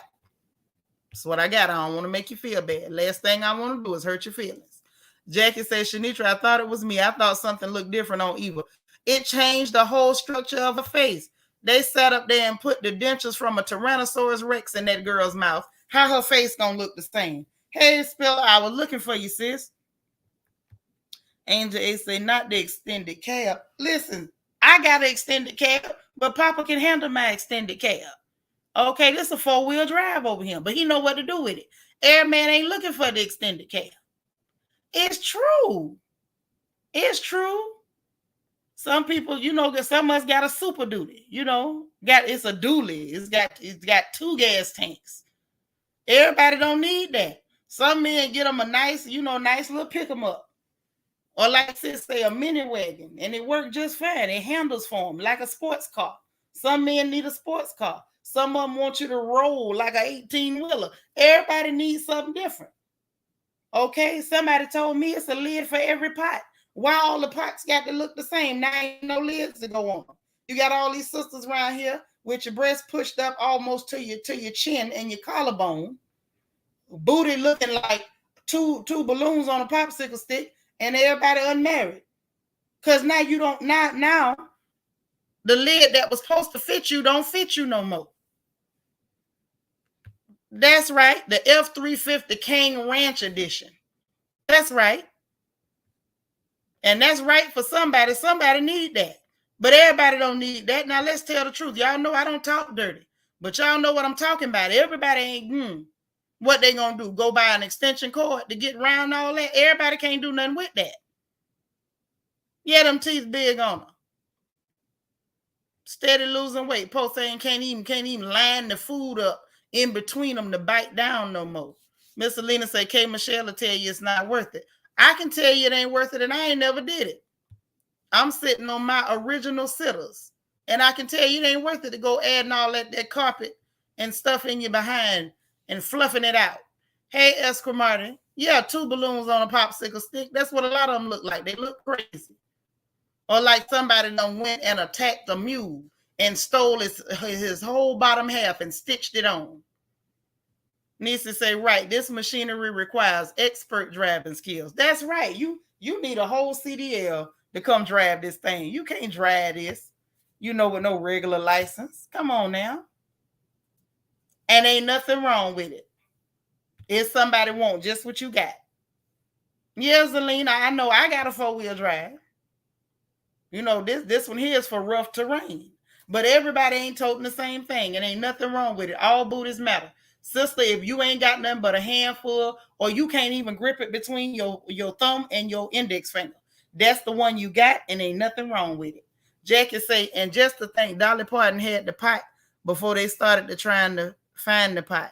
That's what I got. I don't want to make you feel bad. Last thing I want to do is hurt your feelings. Jackie says, Shanitra, I thought it was me. I thought something looked different on Eva. It changed the whole structure of her face. They sat up there and put the dentures from a Tyrannosaurus Rex in that girl's mouth. How her face gonna look the same? Hey, Spiller, I was looking for you, sis. Angel A say, not the extended cab. Listen, I got an extended cab, but Papa can handle my extended cab. Okay, this is a 4-wheel drive over here, but he know what to do with it. Every man ain't looking for the extended cab. It's true. It's true. Some people, some of us got a super duty, it's a dually. It's got 2 gas tanks. Everybody don't need that. Some men get them a nice little pick them up. Or like sis say, a mini wagon, and it worked just fine. It handles for them like a sports car. Some men need a sports car. Some of them want you to roll like an 18-wheeler. Everybody needs something different. Okay, somebody told me it's a lid for every pot. Why all the pots got to look the same? Now ain't no lids to go on them. You got all these sisters around here with your breast pushed up almost to your chin and your collarbone, booty looking like two balloons on a popsicle stick, and everybody unmarried. Because now the lid that was supposed to fit you don't fit you no more. That's right, the F-350 King Ranch edition. That's right. And that's right for somebody. Somebody need that. But everybody don't need that. Now, let's tell the truth. Y'all know I don't talk dirty. But y'all know what I'm talking about. Everybody ain't, what they going to do? Go buy an extension cord to get around all that? Everybody can't do nothing with that. Yeah, them teeth big on them. Steady losing weight. Poor thing can't even line the food up in between them to bite down no more. Miss Alina say, K. Michelle will tell you it's not worth it. I can tell you it ain't worth it, and I ain't never did it. I'm sitting on my original sitters, and I can tell you it ain't worth it to go adding all that carpet and stuff in your behind and fluffing it out. Hey, Esquimarte, yeah, 2 balloons on a popsicle stick. That's what a lot of them look like. They look crazy. Or like somebody done went and attacked a mule and stole his whole bottom half and stitched it on. Nisa say, right, this machinery requires expert driving skills. That's right. You need a whole CDL to come drive this thing. You can't drive this, with no regular license. Come on now. And ain't nothing wrong with it. If somebody want just what you got. Yeah, Zelina, I know I got a 4-wheel drive. This one here is for rough terrain. But everybody ain't toting the same thing. And ain't nothing wrong with it. All booties matter. Sister, if you ain't got nothing but a handful, or you can't even grip it between your thumb and your index finger, that's the one you got, and ain't nothing wrong with it. Jackie say, and just to think, Dolly Parton had the pot before they started to trying to find the pot.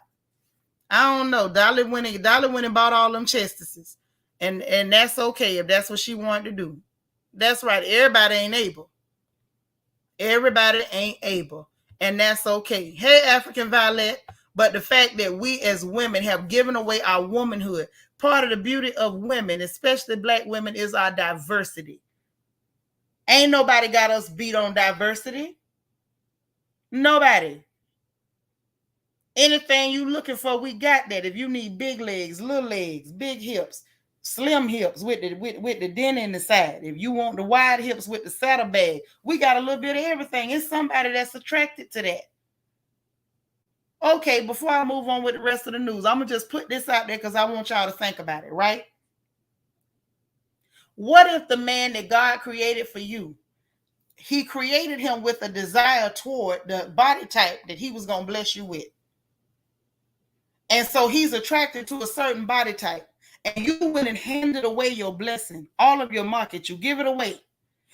I don't know. Dolly went and bought all them chestesses. And that's okay if that's what she wanted to do. That's right. Everybody ain't able. Everybody ain't able. And that's okay. Hey, African Violet. But the fact that we as women have given away our womanhood, part of the beauty of women, especially black women, is our diversity. Ain't nobody got us beat on diversity. Nobody. Anything you looking for, we got that. If you need big legs, big hips, slim hips with the dent in the side. If you want the wide hips with the saddlebag, we got a little bit of everything. It's somebody that's attracted to that. Okay, before I move on with the rest of the news, I'm going to just put this out there because I want y'all to think about it, right? What if the man that God created for you, he created him with a desire toward the body type that he was going to bless you with? And so he's attracted to a certain body type. And you went and handed away your blessing, all of your market, you give it away.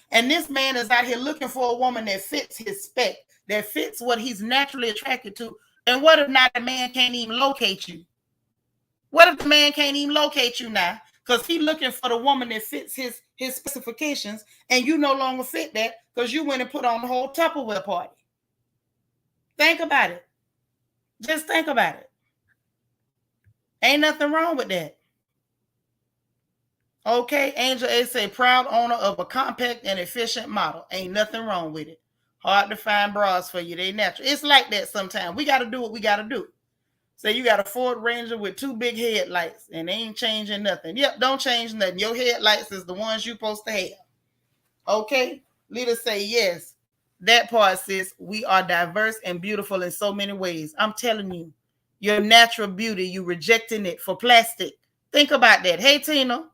And this man is out here looking for a woman that fits his spec, that fits what he's naturally attracted to. And what if not, the man can't even locate you? What if the man can't even locate you now? Because he's looking for the woman that fits his specifications, and you no longer fit that because you went and put on the whole Tupperware party. Think about it. Just think about it. Ain't nothing wrong with that. Okay, Angel A say, proud owner of a compact and efficient model. Ain't nothing wrong with it. Hard to find bras for you. They natural. It's like that sometimes. We got to do what we got to do. Say you got a Ford Ranger with 2 big headlights and they ain't changing nothing. Yep, don't change nothing. Your headlights is the ones you're supposed to have. Okay? Lita say, yes. That part says we are diverse and beautiful in so many ways. I'm telling you, your natural beauty, you rejecting it for plastic. Think about that. Hey, Tina.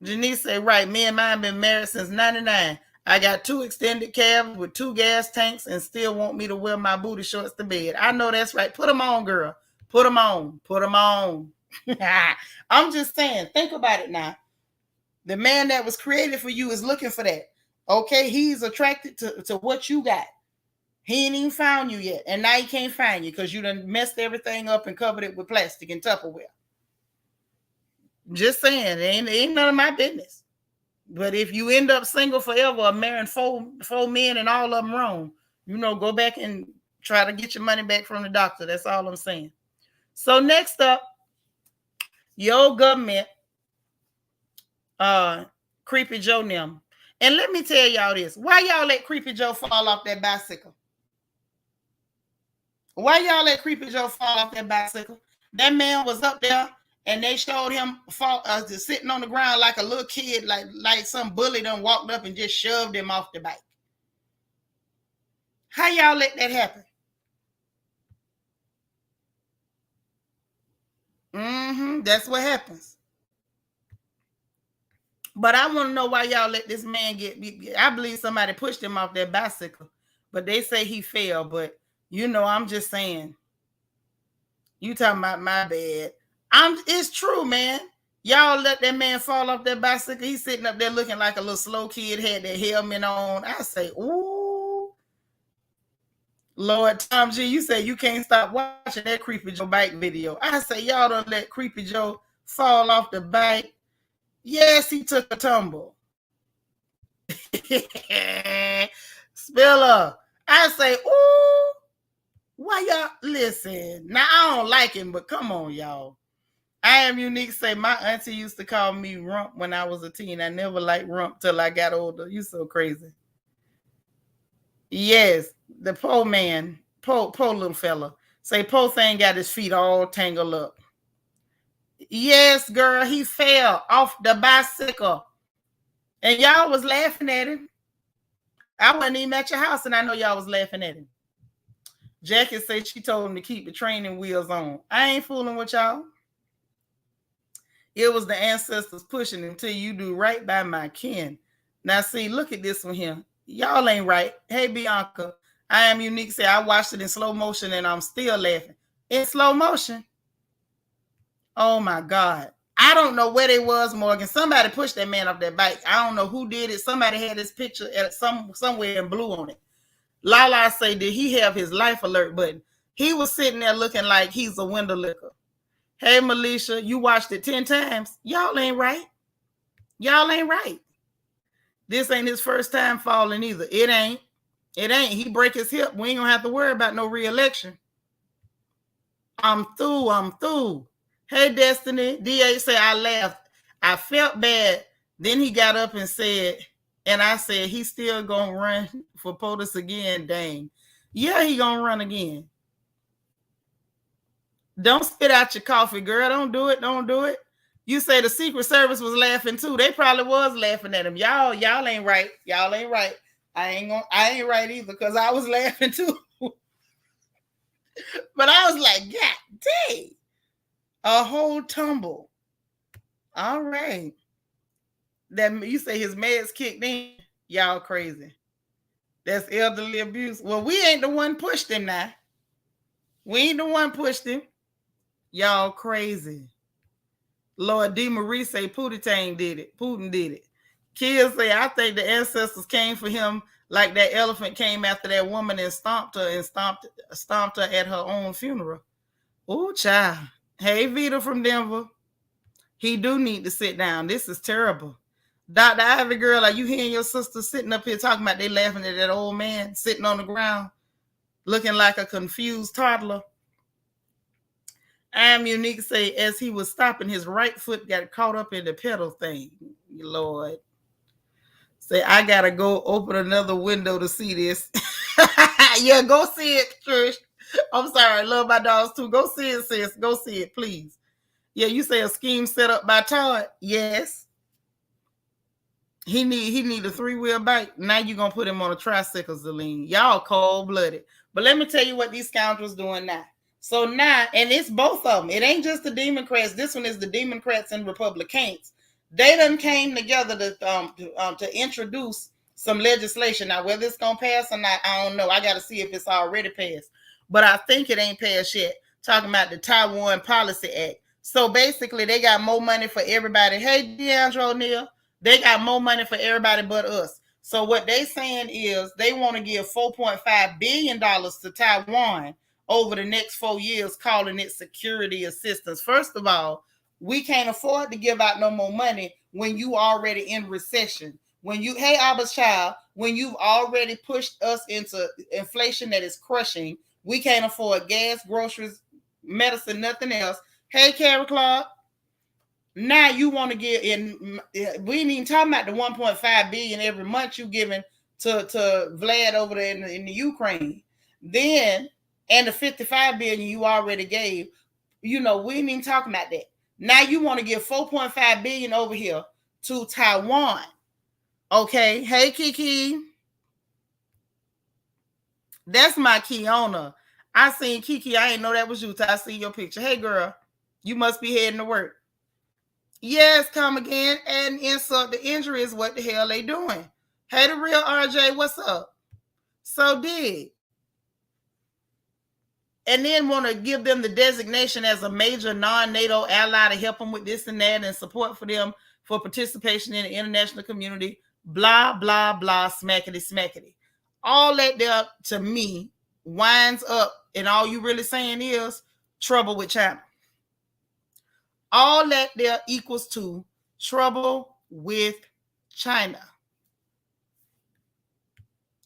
Janice say, right, me and mine been married since 99. I got 2 extended calves with 2 gas tanks and still want me to wear my booty shorts to bed. I know that's right. Put them on, girl. Put them on. Put them on. I'm just saying, think about it now. The man that was created for you is looking for that. Okay, he's attracted to what you got. He ain't even found you yet. And now he can't find you because you done messed everything up and covered it with plastic and Tupperware. Just saying, it ain't none of my business. But if you end up single forever or marrying four men and all of them wrong, go back and try to get your money back from the doctor. That's all I'm saying. So next up, your government, Creepy Joe them. And let me tell y'all this. Why y'all let Creepy Joe fall off that bicycle? Why y'all let Creepy Joe fall off that bicycle? That man was up there and they showed him sitting on the ground like a little kid, like some bully done walked up and just shoved him off the bike. How y'all let that happen? That's what happens. But I want to know why y'all let this man I believe somebody pushed him off that bicycle, but they say he fell. But I'm just saying. You talking about my bad. It's true, man. Y'all let that man fall off that bicycle. He's sitting up there looking like a little slow kid, had that helmet on. I say, ooh. Lord Tom G, you say you can't stop watching that Creepy Joe bike video. I say, y'all don't let Creepy Joe fall off the bike. Yes, he took a tumble. Spiller. I say, ooh. Why y'all listen? Now I don't like him, but come on, y'all. I am unique. Say my auntie used to call me rump when I was a teen. I never liked rump till I got older. You so crazy. Yes, the poor man, poor little fella. Say poor thing got his feet all tangled up. Yes, girl, he fell off the bicycle, and y'all was laughing at him. I wasn't even at your house, and I know y'all was laughing at him. Jackie said she told him to keep the training wheels on. I ain't fooling with y'all. It was the ancestors pushing until you do right by my kin. Now, see, look at this one here. Y'all ain't right. Hey, Bianca, I am unique. Say I watched it in slow motion and I'm still laughing. In slow motion. Oh my God. I don't know where they was, Morgan. Somebody pushed that man off that bike. I don't know who did it. Somebody had this picture at somewhere in blue on it. Lala say, did he have his life alert button? He was sitting there looking like he's a window licker. Hey, Melisha, you watched it 10 times. Y'all ain't right. Y'all ain't right. This ain't his first time falling either. It ain't. It ain't. He break his hip. We ain't gonna have to worry about no re-election. I'm through. I'm through. Hey, Destiny. DA say I laughed. I felt bad. Then he got up and said, and I said, he's still gonna run for POTUS again. Dang. Yeah, he gonna run again. Don't spit out your coffee, girl. Don't do it. Don't do it. You say the Secret Service was laughing too. They probably was laughing at him. Y'all ain't right. Y'all ain't right. I ain't right either because I was laughing too. But I was like, God dang. A whole tumble. All right. That you say his meds kicked in. Y'all crazy. That's elderly abuse. Well, we ain't the one pushed him now. We ain't the one pushed him. Y'all crazy. Lord D. Marie say Putin did it. Putin did it. Kids say, I think the ancestors came for him like that elephant came after that woman and stomped her at her own funeral. Oh, child. Hey, Vita from Denver. He do need to sit down. This is terrible. Dr. Ivy girl, are you hearing your sister sitting up here talking about they laughing at that old man sitting on the ground looking like a confused toddler? I am unique say as he was stopping, his right foot got caught up in the pedal thing. Lord. Say, I gotta go open another window to see this. Yeah, go see it, Trish. I'm sorry, I love my dogs too. Go see it, sis. Go see it, please. Yeah, you say a scheme set up by Todd. Yes. He need a 3-wheel bike. Now you're gonna put him on a tricycle, Zelene. Y'all cold-blooded. But let me tell you what these scoundrels doing now. So now, and it's both of them. It ain't just the Democrats. This one is the Democrats and Republicans. They done came together to introduce some legislation. Now, whether it's gonna pass or not, I don't know. I got to see if it's already passed. But I think it ain't passed yet. Talking about the Taiwan Policy Act. So basically, they got more money for everybody. Hey, DeAndre O'Neill, they got more money for everybody but us. So what they saying is they want to give $4.5 billion to Taiwan over the next 4 years, calling it security assistance. First of all, we can't afford to give out no more money when you already in recession. When you, hey, Abba's child, when you've already pushed us into inflation that is crushing, we can't afford gas, groceries, medicine, nothing else. Hey, Carrie Clark. Now you want to get in? We ain't even talking about the 1.5 billion every month you giving to Vlad over there in the Ukraine. Then and the 55 billion you already gave. We ain't even talking about that. Now you want to give 4.5 billion over here to Taiwan. Okay. Hey, Kiki. That's my Kiona. I seen Kiki. I ain't know that was you till I see your picture. Hey, girl. You must be heading to work. Yes, come again and insult the injury is what the hell they doing. Hey, the real RJ, what's up? So did. And then want to give them the designation as a major non-NATO ally to help them with this and that and support for them for participation in the international community. Blah, blah, blah, smackety, smackety. All that there, to me, winds up, and all you really saying is trouble with China. All that there equals to trouble with China.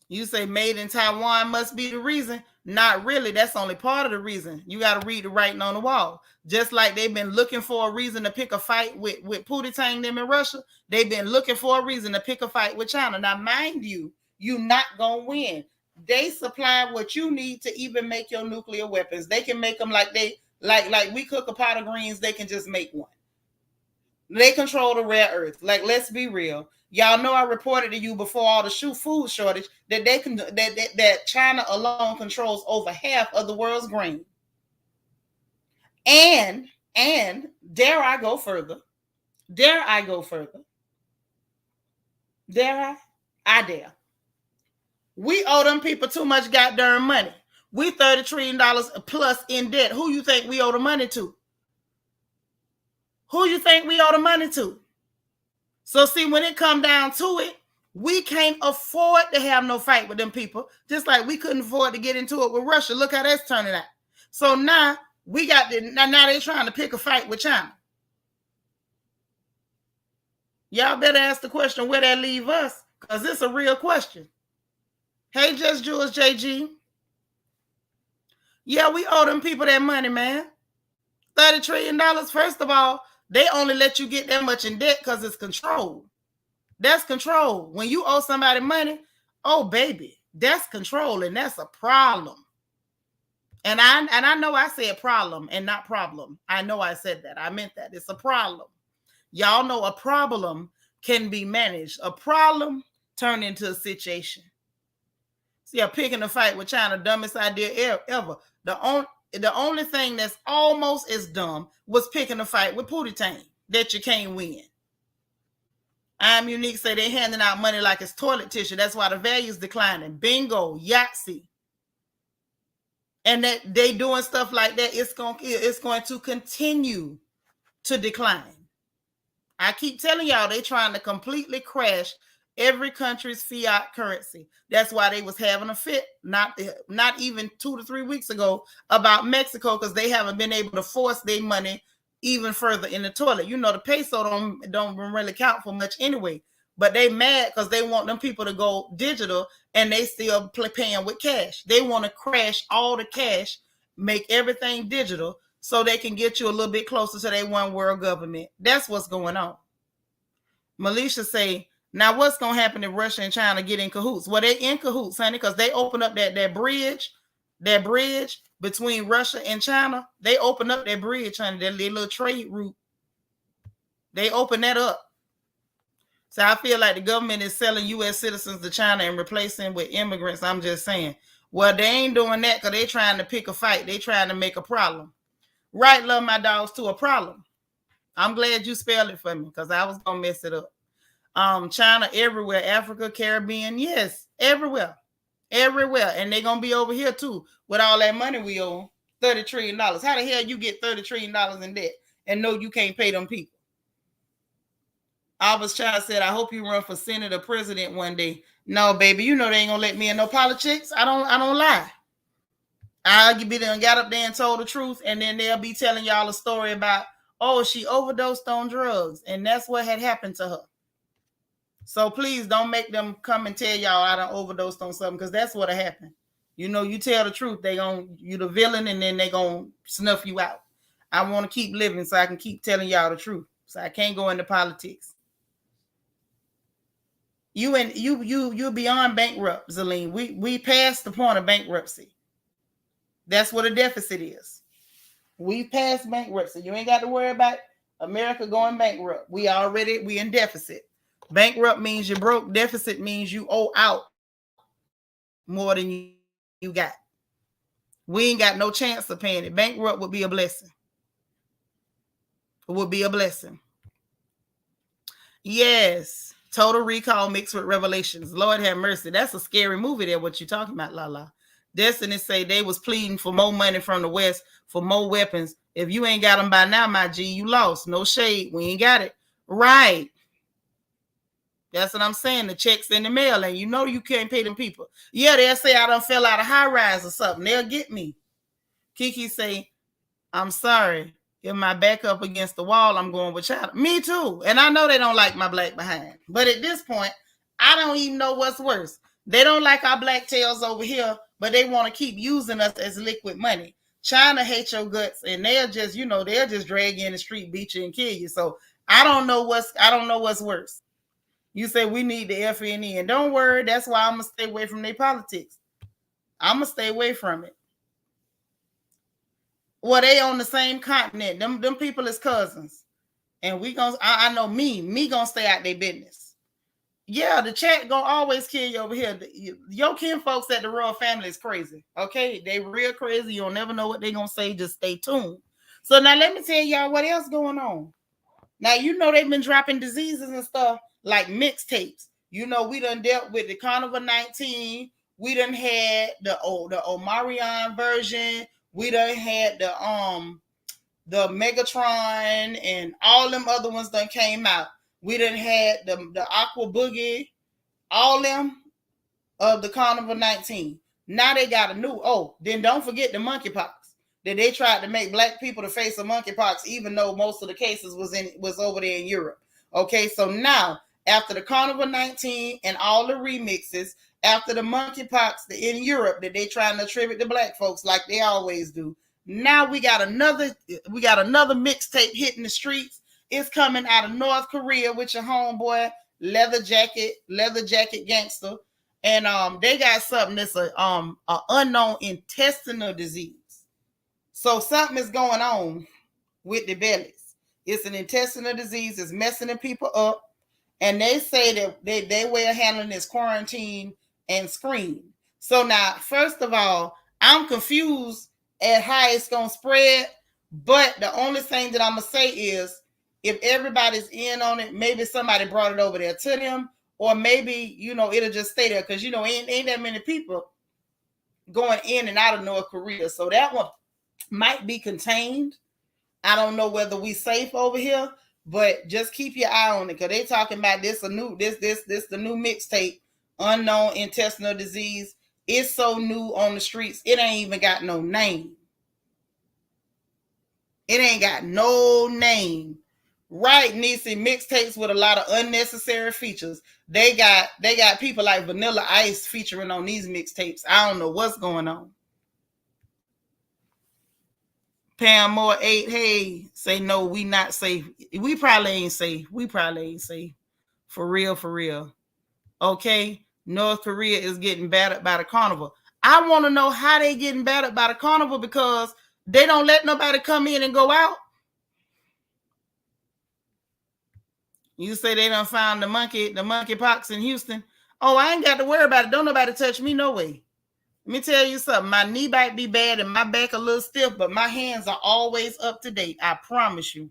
You say made in Taiwan must be the reason. Not really. That's only part of the reason. You got to read the writing on the wall. Just like they've been looking for a reason to pick a fight with Putin them in Russia, they've been looking for a reason to pick a fight with China. Now, mind you, you're not going to win. They supply what you need to even make your nuclear weapons. They can make them like we cook a pot of greens, they can just make one. They control the rare earth. Like, let's be real. Y'all know I reported to you before all the food shortage that that China alone controls over half of the world's grain. And dare I go further? Dare I go further? Dare I? I dare. We owe them people too much goddamn money. We $30 trillion plus in debt. Who you think we owe the money to? Who you think we owe the money to? So see, when it come down to it, we can't afford to have no fight with them people. Just like we couldn't afford to get into it with Russia. Look how that's turning out. So now we got now they trying to pick a fight with China. Y'all better ask the question where that leave us, because it's a real question. Hey, Just Jules JG. Yeah, we owe them people that money, man. $30 trillion. First of all, they only let you get that much in debt because it's control. That's control. When you owe somebody money, oh baby, that's control, and that's a problem. And I know I said problem and not problem. I know I said that. I meant that. It's a problem. Y'all know a problem can be managed. A problem turned into a situation. See, I'm picking a fight with China, dumbest idea ever. The only thing that's almost as dumb was picking a fight with Putin that you can't win. I'm Unique say they handing out money like it's toilet tissue. That's why the value's declining. Bingo, Yahtzee. And that they doing stuff like that, it's going to continue to decline. I keep telling y'all they trying to completely crash every country's fiat currency. That's why they was having a fit not even 2 to 3 weeks ago about Mexico, because they haven't been able to force their money even further in the toilet. You know, the peso don't really count for much anyway, but they mad because they want them people to go digital and they still paying with cash. They want to crash all the cash, make everything digital so they can get you a little bit closer to their one world government. That's what's going on. Militia say, now what's going to happen if Russia and China get in cahoots? Well, they in cahoots, honey, because they open up that bridge between Russia and China. They open up that bridge, honey, that little trade route. They open that up. So I feel like the government is selling U.S. citizens to China and replacing with immigrants. I'm just saying. Well, they ain't doing that because they trying to pick a fight. They trying to make a problem. Right, love my dogs, to a problem. I'm glad you spelled it for me because I was going to mess it up. China everywhere, Africa, Caribbean, yes, everywhere. And they're going to be over here too with all that money we owe, $30 trillion. How the hell you get $30 trillion in debt and know you can't pay them people? Albert's child said, I hope you run for Senate or president one day. No, baby, you know they ain't gonna let me in no politics. I don't lie. I'll be done got up there and told the truth, and then they'll be telling y'all a story about, oh, she overdosed on drugs, and that's what had happened to her. So please don't make them come and tell y'all I done overdosed on something, because that's what happened. You know, you tell the truth, you the villain, and then they gonna snuff you out. I want to keep living so I can keep telling y'all the truth. So I can't go into politics. You're beyond bankrupt, Zelene. We passed the point of bankruptcy. That's what a deficit is. We passed bankruptcy. You ain't got to worry about America going bankrupt. We in deficit. Bankrupt means you're broke. Deficit means you owe out more than you got. We ain't got no chance of paying it. Bankrupt would be a blessing. It would be a blessing. Yes. Total Recall mixed with Revelations. Lord have mercy. That's a scary movie there, what you talking about, Lala. Destiny say they was pleading for more money from the West for more weapons. If you ain't got them by now, my G, you lost. No shade. We ain't got it. Right. That's what I'm saying. The check's in the mail, and you know you can't pay them people. Yeah, they'll say I done fell out of high rise or something. They'll get me. Kiki say, I'm sorry. If my back up against the wall, I'm going with China. Me too. And I know they don't like my black behind. But at this point, I don't even know what's worse. They don't like our black tails over here, but they want to keep using us as liquid money. China hates your guts, and they'll just drag you in the street, beat you, and kill you. So I don't know what's worse. You say we need the FNE, and don't worry, that's why I'm gonna stay away from their politics. I'm gonna stay away from it. Well, they on the same continent. Them people is cousins. And I know me gonna stay out their business. Yeah, the chat gonna always kill you over here. Your kin folks at the royal family is crazy. Okay, they real crazy. You'll never know what they gonna say. Just stay tuned. So now let me tell y'all what else going on. Now, you know they've been dropping diseases and stuff like mixtapes. You know, we done dealt with the Carnival 19. We done had the Omarion version. We done had the Megatron and all them other ones done came out. We done had the Aqua Boogie, all them of the Carnival 19. Now they got a new. Oh, then don't forget the monkeypox. That they tried to make black people the face of monkeypox, even though most of the cases was over there in Europe. Okay, so now after the Carnival 19 and all the remixes, after the monkeypox in Europe that they trying to attribute to black folks like they always do. Now we got another mixtape hitting the streets. It's coming out of North Korea with your homeboy Leather Jacket Gangster, and they got something that's a unknown intestinal disease. So something is going on with the bellies. It's an intestinal disease. It's messing the people up. And they say that they way of handling this quarantine and screen. So now, first of all, I'm confused at how it's going to spread. But the only thing that I'm going to say is if everybody's in on it, maybe somebody brought it over there to them. Or maybe, it'll just stay there. Because, ain't that many people going in and out of North Korea. So that one might be contained. I don't know whether we safe over here, but just keep your eye on it because they talking about this the new mixtape, unknown intestinal disease. It's so new on the streets, it ain't even got no name. It ain't got no name. Right, Niecy, mixtapes with a lot of unnecessary features. They got people like Vanilla Ice featuring on these mixtapes. I don't know what's going on. Pam Moore 8, hey, say no, we not safe. We probably ain't safe. For real. Okay, North Korea is getting battered by the carnival. I want to know how they getting battered by the carnival because they don't let nobody come in and go out. You say they done found the monkeypox in Houston. Oh, I ain't got to worry about it. Don't nobody touch me no way. Let me tell you something. My knee might be bad and my back a little stiff, but my hands are always up to date. I promise you.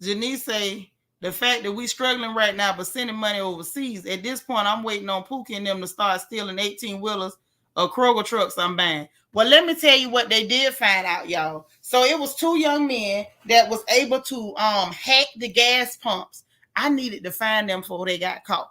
Janice say, the fact that we struggling right now but sending money overseas, at this point, I'm waiting on Pookie and them to start stealing 18-wheelers or Kroger trucks I'm buying. Well, let me tell you what they did find out, y'all. So it was 2 young men that was able to hack the gas pumps. I needed to find them before they got caught.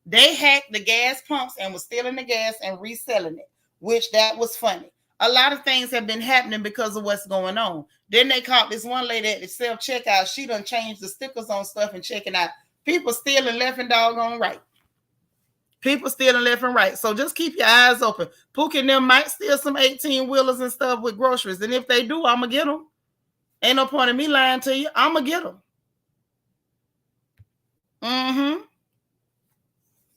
They hacked the gas pumps and was stealing the gas and reselling it, which that was funny. A lot of things have been happening because of what's going on. Then they caught this one lady at the self-checkout. She done changed the stickers on stuff and checking out. People stealing left and doggone right. So just keep your eyes open. Pookie and them might steal some 18-wheelers and stuff with groceries. And if they do, I'm going to get them. Ain't no point in me lying to you. I'm going to get them.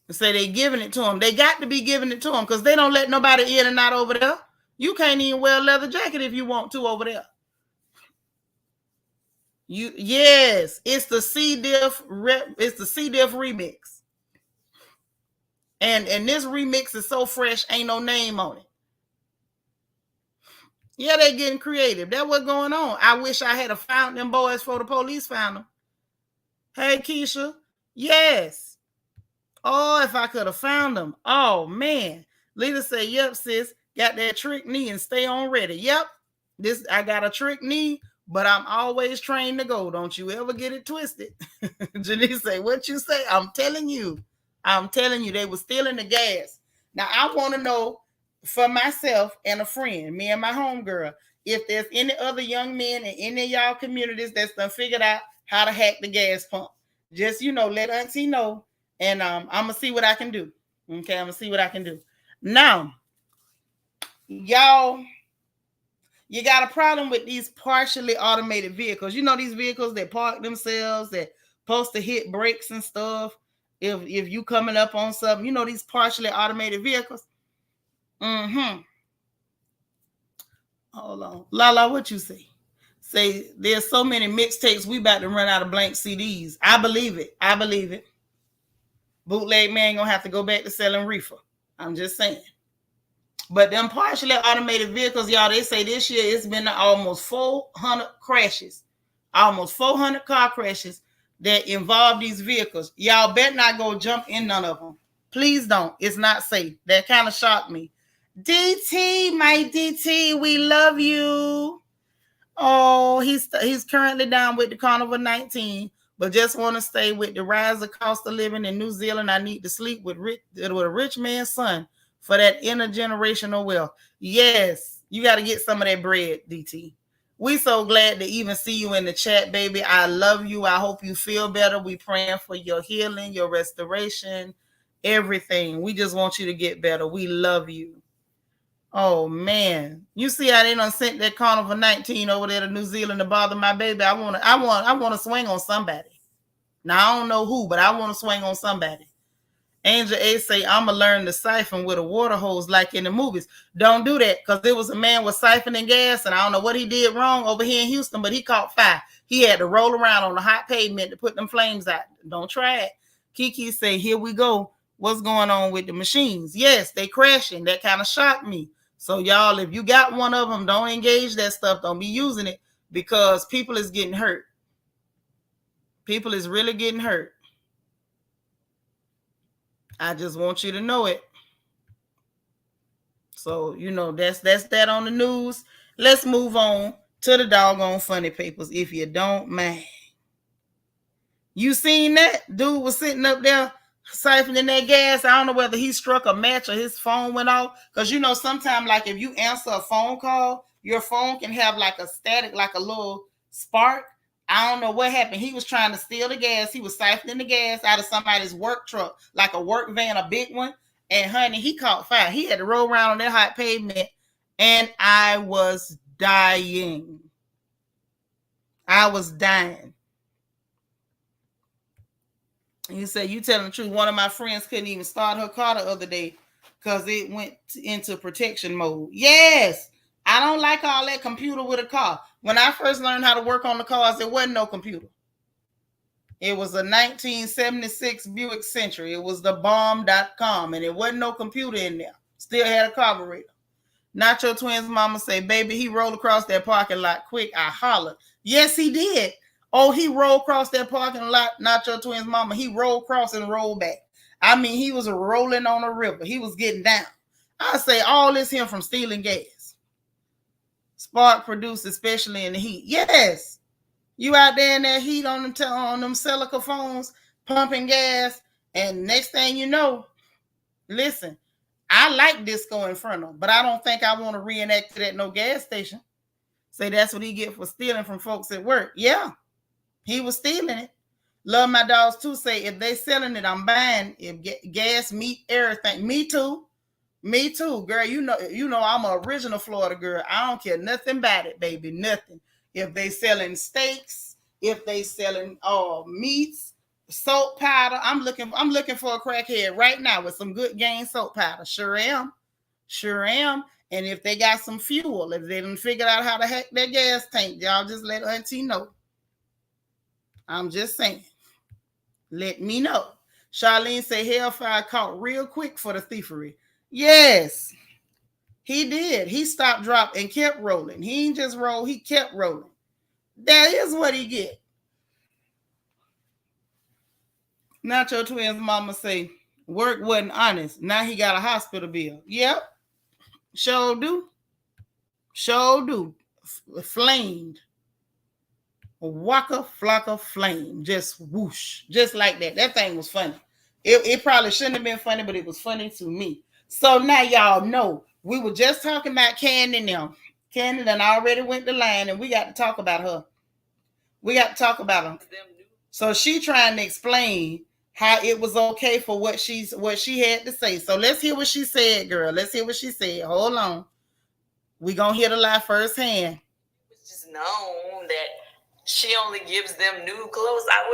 Say they giving it to them. They got to be giving it to them because they don't let nobody in and out over there. You can't even wear a leather jacket if you want to over there. Yes, it's the C diff remix. And this remix is so fresh, ain't no name on it. Yeah, they getting creative. That's what's going on. I wish I had found them boys before the police found them. Hey, Keisha. Yes. Oh, if I could have found them. Oh, man. Lita say, yep, sis. Got that trick knee and stay on ready. Yep. I got a trick knee, but I'm always trained to go. Don't you ever get it twisted. Janice say, what you say? I'm telling you, they were stealing the gas. Now, I want to know for myself and a friend, me and my homegirl, if there's any other young men in any of y'all communities that's done figured out how to hack the gas pump. Just, let Auntie know. And I'm going to see what I can do. Okay, I'm going to see what I can do. Now, y'all, you got a problem with these partially automated vehicles. These vehicles that park themselves, that supposed to hit brakes and stuff. If you coming up on something, these partially automated vehicles. Hold on. Lala, what you say? Say there's so many mixtapes, we about to run out of blank CDs. I believe it. Bootleg man gonna have to go back to selling reefer. I'm just saying. But them partially automated vehicles, y'all, they say this year it's been almost 400 crashes. Almost 400 car crashes that involve these vehicles. Y'all better not go jump in none of them. Please don't. It's not safe. That kind of shocked me. DT, my DT, we love you. Oh, he's currently down with the Carnival 19, but just want to stay with the rise of cost of living in New Zealand. I need to sleep with a rich man's son for that intergenerational wealth. Yes, you got to get some of that bread, DT. We so glad to even see you in the chat, baby. I love you. I hope you feel better. We praying for your healing, your restoration, everything. We just want you to get better. We love you. Oh man, you see how they done sent that Carnival 19 over there to New Zealand to bother my baby. I want to swing on somebody. Now I don't know who, but I want to swing on somebody. Angel A say, I'ma learn to siphon with a water hose like in the movies. Don't do that, because there was a man with siphoning gas, and I don't know what he did wrong over here in Houston, but he caught fire. He had to roll around on the hot pavement to put them flames out. Don't try it. Kiki say, here we go. What's going on with the machines? Yes, they crashing. That kind of shocked me. So y'all, if you got one of them, don't engage that stuff. Don't be using it, because people is getting hurt. People is really getting hurt. I just want you to know it. So, that's that on the news. Let's move on to the doggone funny papers, if you don't mind. You seen that? Dude was sitting up there siphoning that gas. I don't know whether he struck a match or his phone went off. Because, sometimes, like, if you answer a phone call, your phone can have, like, a static, like a little spark. I don't know what happened. He was trying to steal the gas. He was siphoning the gas out of somebody's work truck, like a work van, a big one. And, honey, he caught fire. He had to roll around on that hot pavement, and I was dying. I was dying. You say, you telling the truth. One of my friends couldn't even start her car the other day because it went into protection mode. Yes, I don't like all that computer with a car. When I first learned how to work on the cars, there wasn't no computer. It was a 1976 Buick Century. It was the bomb.com, and it wasn't no computer in there. Still had a carburetor. Nacho Twins mama say, baby, he rolled across that parking lot quick. I hollered. Yes, he did. Oh, he rolled across that parking lot, Nacho Twins mama. He rolled across and rolled back. I mean, he was rolling on a river. He was getting down. I say, all this him from stealing gas. Spark produced, especially in the heat. Yes. You out there in that heat on them Celica phones, pumping gas, and next thing you know, listen, I like Disco Inferno, but I don't think I want to reenact it at no gas station. Say that's what he get for stealing from folks at work. Yeah, he was stealing it. Love my dogs too. Say if they selling it, I'm buying. If gas, meat, everything. Me too. Me too, girl. You know, I'm an original Florida girl. I don't care nothing about it, baby. Nothing. If they selling steaks, if they selling meats, soap powder. I'm looking for a crackhead right now with some good game soap powder. Sure am. And if they got some fuel, if they done figured out how to hack their gas tank, y'all just let Auntie know. I'm just saying. Let me know. Charlene say Hellfire caught real quick for the thievery. Yes, he did. He stopped, dropped, and kept rolling. He ain't just roll, he kept rolling. That is what he get. Nacho Twins mama say, work wasn't honest. Now he got a hospital bill. Yep. Sure do. Flamed. Waka flocka flame. Just whoosh. Just like that. That thing was funny. It probably shouldn't have been funny, but it was funny to me. So now y'all know. We were just talking about Candy now. Candy done already went the line, and we got to talk about her. We got to talk about her. So she trying to explain how it was okay for what she had to say. So let's hear what she said, girl. Let's hear what she said. Hold on. We gonna hear the lie firsthand. It's just known that she only gives them new clothes. I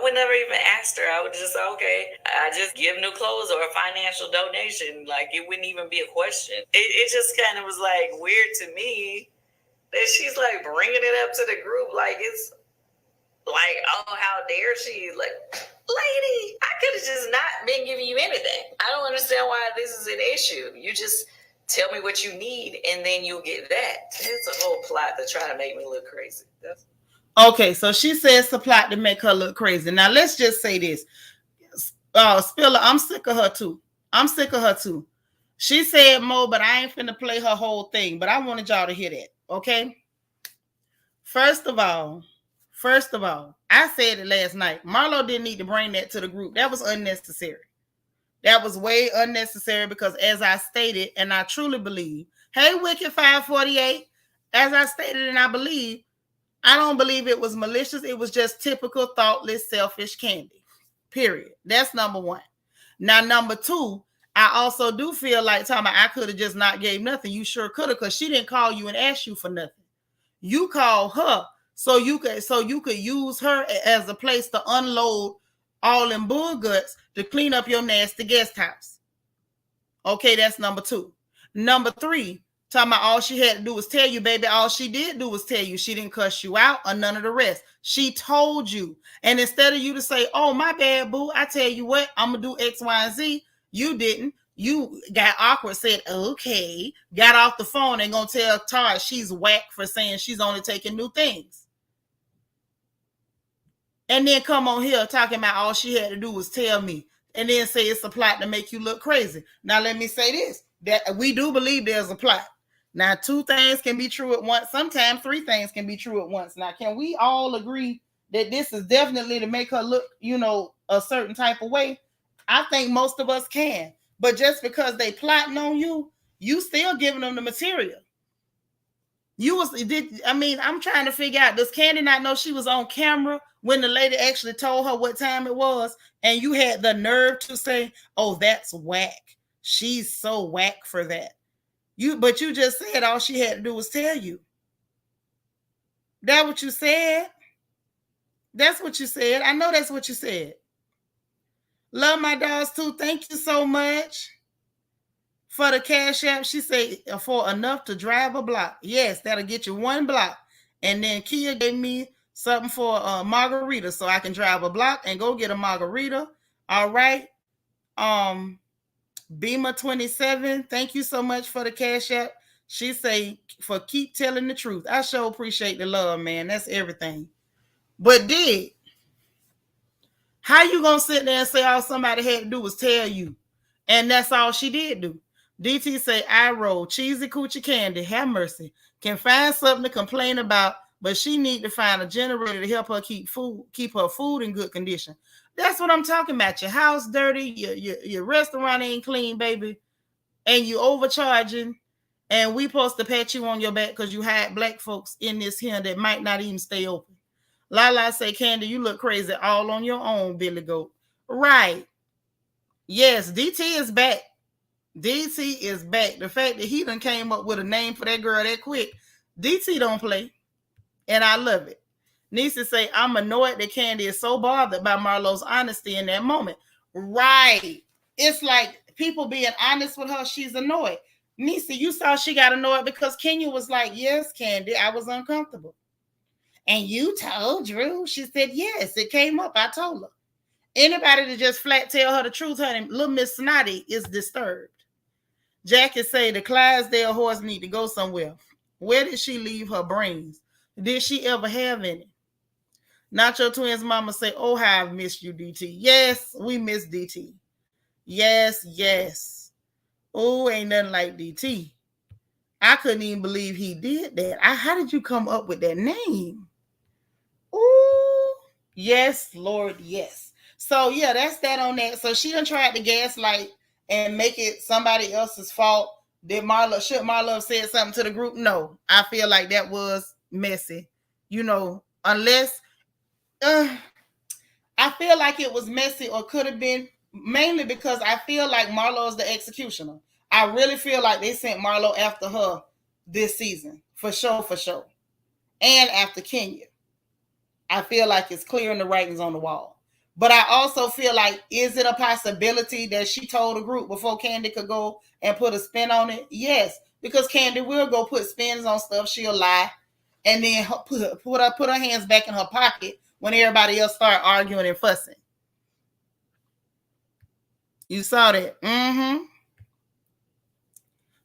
would never even asked her. I would just say, okay, I just give new clothes or a financial donation. Like, it wouldn't even be a question. It just kind of was like weird to me that she's like bringing it up to the group. Like, it's like, oh, how dare she? Like, lady, I could have just not been giving you anything. I don't understand why this is an issue. You just tell me what you need and then you'll get that. It's a whole plot to try to make me look crazy. Okay, so she says it's a plot to make her look crazy. Now, let's just say this. Spiller, I'm sick of her too. I'm sick of her too. She said more, but I ain't finna play her whole thing. But I wanted y'all to hear that, okay? First of all, I said it last night. Marlo didn't need to bring that to the group. That was unnecessary. That was way unnecessary because as I stated, and I truly believe, hey, Wicked 548, as I stated and I believe, I don't believe it was malicious. It was just typical, thoughtless, selfish Candy. Period. That's number one. Now, number two, I also do feel like, Tommy, I could have just not gave nothing. You sure could have, because she didn't call you and ask you for nothing. You called her so you could use her as a place to unload all them bull guts to clean up your nasty guest house. Okay, that's number two. Number three, talking about all she had to do was tell you, baby. All she did do was tell you. She didn't cuss you out or none of the rest. She told you. And instead of you to say, oh, my bad, boo, I tell you what, I'm going to do X, Y, and Z, you didn't. You got awkward, said, okay, got off the phone and going to tell Todd she's whack for saying she's only taking new things. And then come on here talking about all she had to do was tell me. And then say it's a plot to make you look crazy. Now, let me say this, that we do believe there's a plot. Now, two things can be true at once. Sometimes three things can be true at once. Now, can we all agree that this is definitely to make her look, a certain type of way? I think most of us can. But just because they plotting on you, you still giving them the material. I'm trying to figure out, does Candy not know she was on camera when the lady actually told her what time it was? And you had the nerve to say, oh, that's whack. She's so whack for that. But you just said all she had to do was tell you. That what you said? That's what you said. I know that's what you said. Love my dogs too. Thank you so much for the cash app. She said for enough to drive a block. Yes, that'll get you one block. And then Kia gave me something for a margarita so I can drive a block and go get a margarita. All right. Beamer 27. Thank you so much for the cash app. She say for keep telling the truth. I sure appreciate the love, man. That's everything. But how you gonna sit there and say all somebody had to do was tell you? And that's all she did do. DT say, I roll cheesy coochie Candy. Have mercy. Can find something to complain about, but she need to find a generator to help her keep her food in good condition. That's what I'm talking about. Your house dirty, your restaurant ain't clean, baby, and you overcharging, and we supposed to pat you on your back because you had black folks in this here that might not even stay open. Lala say, Candy, you look crazy all on your own, Billy Goat. Right. Yes, DT is back. DT is back. The fact that he done came up with a name for that girl that quick, DT don't play. And I love it. Nisa say, I'm annoyed that Candy is so bothered by Marlo's honesty in that moment. Right. It's like people being honest with her, she's annoyed. Nisa, you saw she got annoyed because Kenya was like, yes, Candy, I was uncomfortable. And you told Drew? She said, yes, it came up. I told her. Anybody to just flat tell her the truth, honey, little Miss Snotty is disturbed. Jackie say the Clydesdale horse need to go somewhere. Where did she leave her brains? Did she ever have any? Nacho Twins mama say, oh, how I've missed you, DT. Yes, we miss DT. Yes. Oh, ain't nothing like DT. I couldn't even believe he did that. How did you come up with that name? Ooh, yes, Lord, yes. So, yeah, that's that on that. So she done tried to gaslight and make it somebody else's fault. Should Marlo have said something to the group? No, I feel like that was messy. Unless I feel like it was messy or could have been, mainly because I feel like Marlo is the executioner. I really feel like they sent Marlo after her this season, for sure. And after Kenya. I feel like it's clearing the writings on the wall. But I also feel like, is it a possibility that she told the group before Candy could go and put a spin on it? Yes, because Candy will go put spins on stuff. She'll lie and then put her hands back in her pocket when everybody else start arguing and fussing. You saw that? Mm-hmm.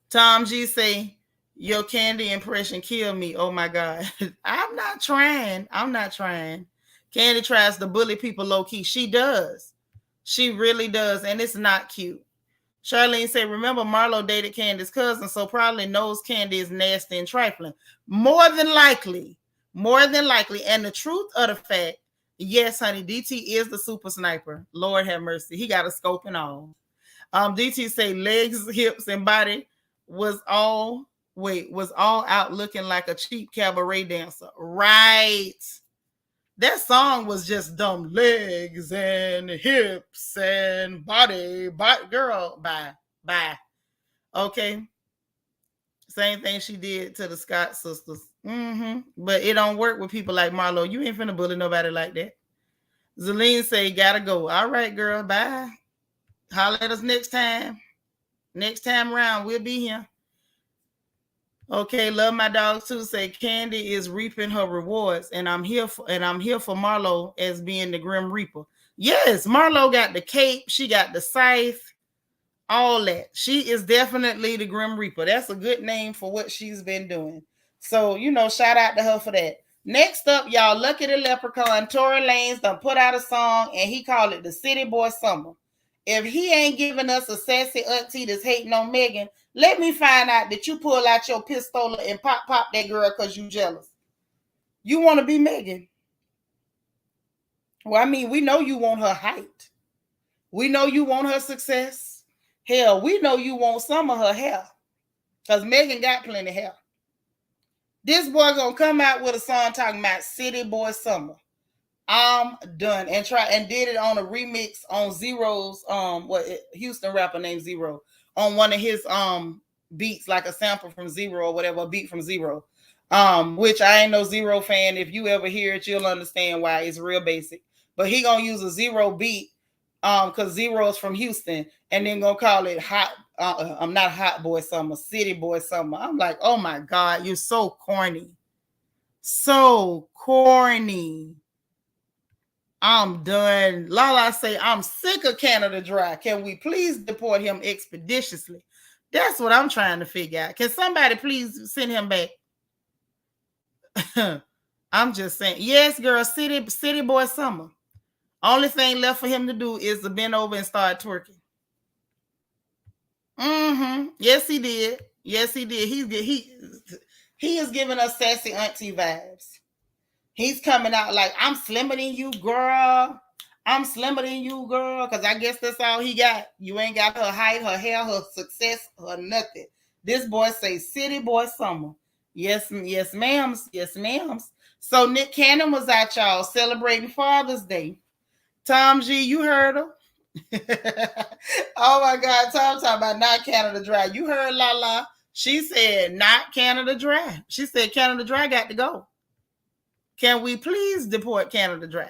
Tom G say, your Candy impression killed me. Oh my God. I'm not trying. Candy tries to bully people low key. She does. She really does, and it's not cute. Charlene said, remember Marlo dated Candy's cousin, so probably knows Candy is nasty and trifling. More than likely. More than likely. And the truth of the fact, yes, honey, DT is the super sniper. Lord have mercy. He got a scope and all. DT say legs, hips, and body was all out looking like a cheap cabaret dancer. Right. That song was just dumb. Legs and hips and body. Girl, bye. Okay. Same thing she did to the Scott sisters. But it don't work with people like Marlo. You ain't finna bully nobody like that. Zeline say, gotta go. All right, girl, bye. Holler at us next time. Next time around, we'll be here. Okay, love my dogs too. Say Candy is reaping her rewards, and I'm here for Marlo as being the Grim Reaper. Yes, Marlo got the cape, she got the scythe, all that. She is definitely the Grim Reaper. That's a good name for what she's been doing. So, shout out to her for that. Next up, y'all, Lucky the Leprechaun, Tory Lanez done put out a song, and he called it the City Boy Summer. If he ain't giving us a sassy auntie that's hating on Megan, let me find out that you pull out your pistol and pop that girl because you jealous. You want to be Megan. Well, I mean, we know you want her height. We know you want her success. Hell, we know you want some of her hair. Because Megan got plenty of hair. This boy gonna come out with a song talking about City Boy Summer. I'm done. And did it on a remix on Zero's Houston rapper named Zero on one of his beats, like a sample from Zero or whatever, a beat from Zero. Which I ain't no Zero fan. If you ever hear it, you'll understand why. It's real basic. But he gonna use a Zero beat because Zero is from Houston, and then gonna call it hot. I'm not Hot Boy Summer, City Boy Summer. I'm like, oh my God, you're so corny. So corny. I'm done. Lala say, I'm sick of Canada Dry. Can we please deport him expeditiously? That's what I'm trying to figure out. Can somebody please send him back? I'm just saying. Yes, girl, City Boy Summer. Only thing left for him to do is to bend over and start twerking. Yes, he did. Yes, he did. He is giving us sassy auntie vibes. He's coming out like, I'm slimmer than you, girl. I'm slimmer than you, girl. Because I guess that's all he got. You ain't got her height, her hair, her success, her nothing. This boy say City Boy Summer. Yes, ma'ams. Yes, ma'ams. So Nick Cannon was out, y'all, celebrating Father's Day. Tom G, you heard her. Oh my God, Tom talking about not Canada Dry. You heard Lala. She said not Canada Dry. She said Canada Dry got to go. Can we please deport Canada Dry?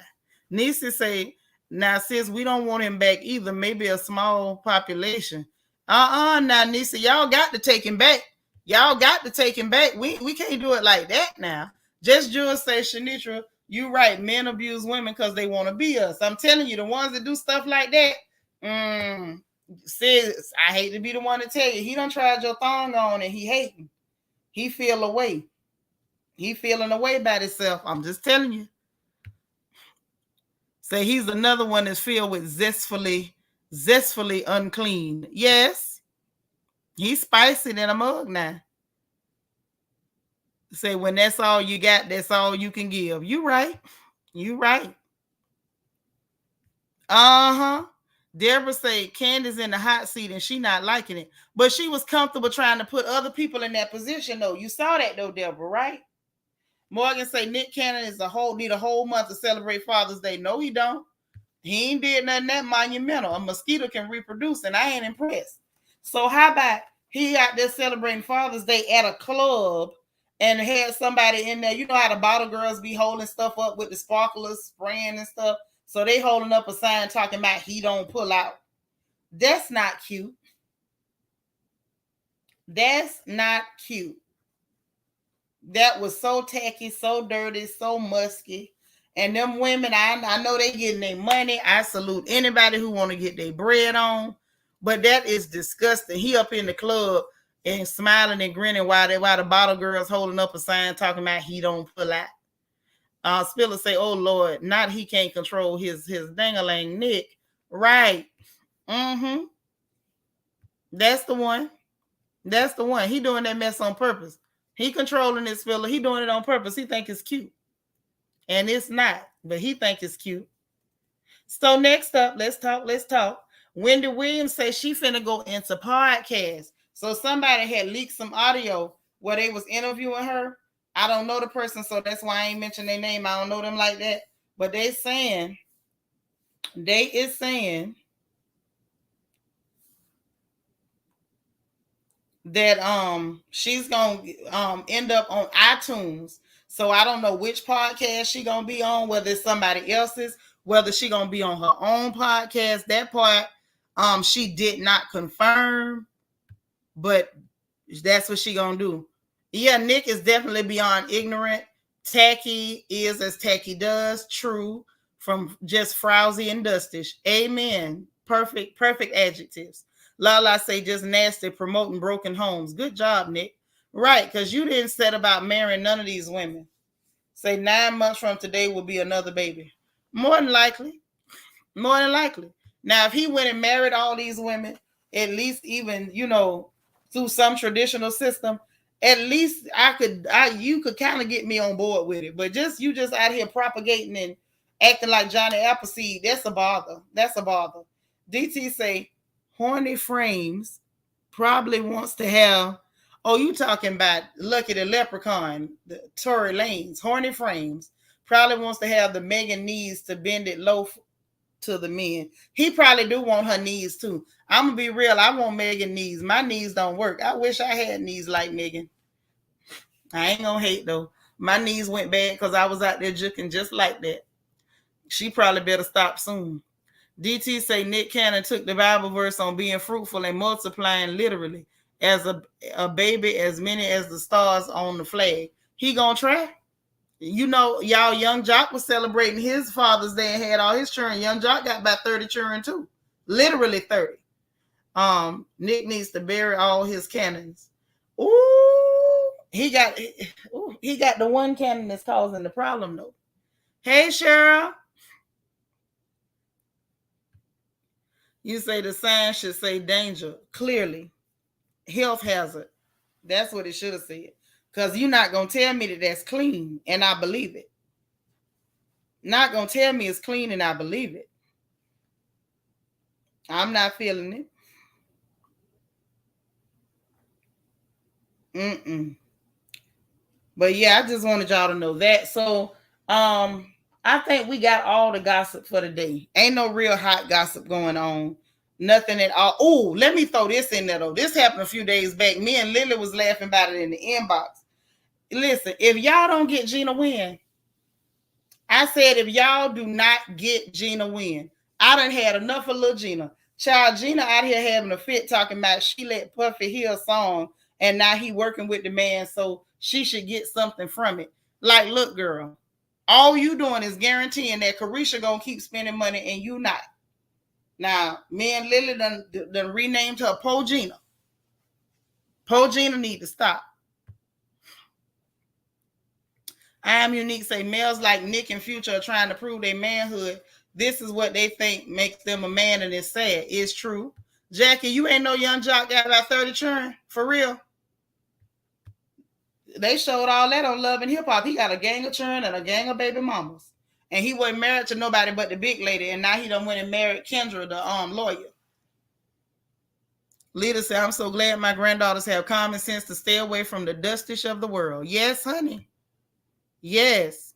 Nisi say, now sis, we don't want him back either. Maybe a small population. Now Nisi, y'all got to take him back. Y'all got to take him back. We can't do it like that now. Just Jules say, Shanitra, you right. Men abuse women because they want to be us. I'm telling you, the ones that do stuff like that, sis, I hate to be the one to tell you, he done tried your thong on and he hating. He feel away. He feeling away about himself. I'm just telling you. Say he's another one that's filled with zestfully unclean. Yes. He's spicy than a mug now. Say when that's all you got, that's all you can give. You right. You right. Deborah say Candace in the hot seat and she not liking it. But she was comfortable trying to put other people in that position though. You saw that though, Deborah, right? Morgan say Nick Cannon need a whole month to celebrate Father's Day. No, he don't. He ain't did nothing that monumental. A mosquito can reproduce, and I ain't impressed. So how about he out there celebrating Father's Day at a club and had somebody in there? You know how the bottle girls be holding stuff up with the sparklers spraying and stuff. So they holding up a sign talking about he don't pull out. That's not cute. That's not cute. That was so tacky, so dirty, so musky. And them women, I know they getting their money. I salute anybody who want to get their bread on. But that is disgusting. He up in the club and smiling and grinning while the bottle girls holding up a sign talking about he don't pull out. Spiller say, oh Lord, not he can't control his dang-a-lang Nick. Right. Mm-hmm. That's the one. That's the one. He doing that mess on purpose. He controlling this fella. He doing it on purpose. He think it's cute. And it's not. But he think it's cute. So next up, let's talk. Wendy Williams says she finna go into podcast. So somebody had leaked some audio where they was interviewing her. I don't know the person, so that's why I ain't mention their name. I don't know them like that. But they is saying that she's gonna end up on iTunes. So I don't know which podcast she gonna be on, whether it's somebody else's, whether she gonna be on her own podcast. That part she did not confirm, but that's what she gonna do. Yeah, Nick is definitely beyond ignorant. Tacky is as tacky does. True. From just frowsy and dustish. Amen. Perfect adjectives. Lala say just nasty, promoting broken homes. Good job, Nick. Right, because you didn't say about marrying none of these women. Say 9 months from today will be another baby. More than likely. More than likely. Now, if he went and married all these women, at least even, through some traditional system, at least you could kind of get me on board with it. But you just out here propagating and acting like Johnny Appleseed, that's a bother. That's a bother. DT say, horny frames probably wants to have, oh, you talking about Lucky the Leprechaun, the Tory Lanez, horny frames, probably wants to have the Megan knees to bend it low to the men. He probably do want her knees too. I'm gonna be real. I want Megan knees. My knees don't work. I wish I had knees like Megan. I ain't gonna hate though. My knees went bad because I was out there juking just like that. She probably better stop soon. DT say Nick Cannon took the Bible verse on being fruitful and multiplying literally as a baby as many as the stars on the flag. He gonna try? Y'all, Young Jock was celebrating his Father's Day and had all his children. Young Jock got about 30 children too. Literally 30. Nick needs to bury all his cannons. Ooh, he got the one cannon that's causing the problem though. Hey, Cheryl. You say the sign should say danger. Clearly. Health hazard. That's what it should have said. Because you're not going to tell me that that's clean, and I believe it. Not going to tell me it's clean, and I believe it. I'm not feeling it. But yeah, I just wanted y'all to know that. So, I think we got all the gossip for the day. Ain't no real hot gossip going on. Nothing at all. Oh, let me throw this in there, though. This happened a few days back. Me and Lily was laughing about it in the inbox. Listen, if y'all don't get Gina Wynn, I said if y'all do not get Gina Wynn, I done had enough of little Gina. Child, Gina out here having a fit talking about she let Puffy hear a song and now he working with the man, so she should get something from it. Like, look, girl, all you doing is guaranteeing that Carisha gonna keep spending money and you not. Now, me and Lily done renamed her Po Gina. Po Gina need to stop. I am unique. Say males like Nick and Future are trying to prove their manhood. This is what they think makes them a man, and it's sad. It's true. Jackie, you ain't no Young Jock got about 30 children. For real. They showed all that on Love and Hip Hop. He got a gang of children and a gang of baby mamas. And he wasn't married to nobody but the big lady. And now he done went and married Kendra, the lawyer. Leader said, I'm so glad my granddaughters have common sense to stay away from the dustish of the world. Yes, honey. Yes.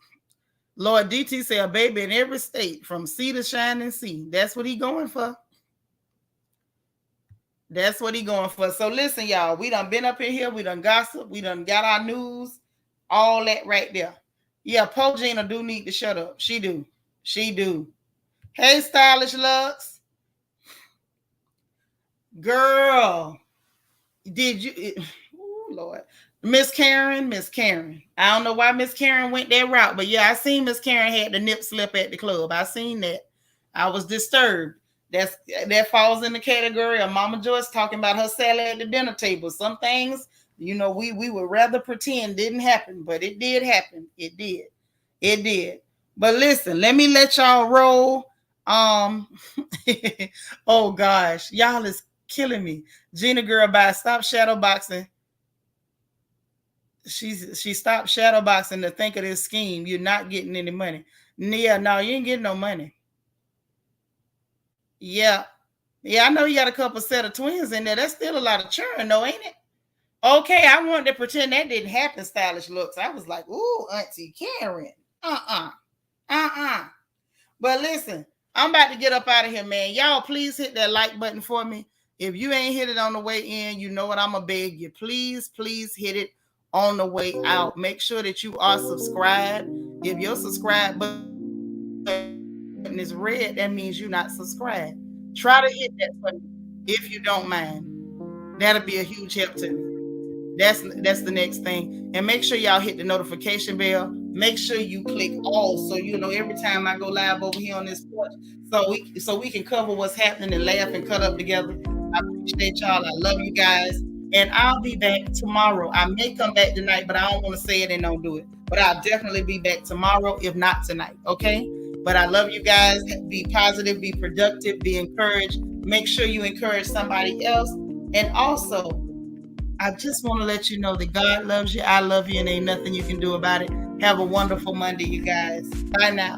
Lord DT say a baby in every state from sea to shining sea. That's what he going for. That's what he going for. So listen, y'all, we done been up in here. We done gossip. We done got our news. All that right there. Yeah, Po Gina do need to shut up. She do. She do. Hey, Stylish Lux. Girl, did you... Oh, Lord. Miss Karen. I don't know why Miss Karen went that route, but yeah, I seen Miss Karen had the nip slip at the club. I seen that. I was disturbed. That falls in the category of Mama Joyce talking about her salad at the dinner table. Some things, we would rather pretend didn't happen, but it did happen. It did. But listen, let me let y'all roll. Um, oh gosh, y'all is killing me. Gina Girl by stop shadow boxing. She stopped shadow boxing to think of this scheme. You're not getting any money. Yeah, no, you ain't getting no money. Yeah. Yeah, I know you got a couple set of twins in there. That's still a lot of churn, though, ain't it? Okay, I wanted to pretend that didn't happen, stylish looks. I was like, ooh, Auntie Karen. Uh-uh. Uh-uh. But listen, I'm about to get up out of here, man. Y'all, please hit that like button for me. If you ain't hit it on the way in, you know what I'm going to beg you. Please, please hit it on the way out. Make sure that you are subscribed. If your subscribe button is red, that means you're not subscribed. Try to hit that button if you don't mind. That'll be a huge help to me. That's the next thing. And make sure y'all hit the notification bell. Make sure you click all so you know every time I go live over here on this porch, so we can cover what's happening and laugh and cut up together. I appreciate y'all. I love you guys. And I'll be back tomorrow. I may come back tonight, but I don't want to say it and don't do it. But I'll definitely be back tomorrow, if not tonight. Okay? But I love you guys. Be positive, be productive, be encouraged. Make sure you encourage somebody else. And also, I just want to let you know that God loves you. I love you, and ain't nothing you can do about it. Have a wonderful Monday, you guys. Bye now.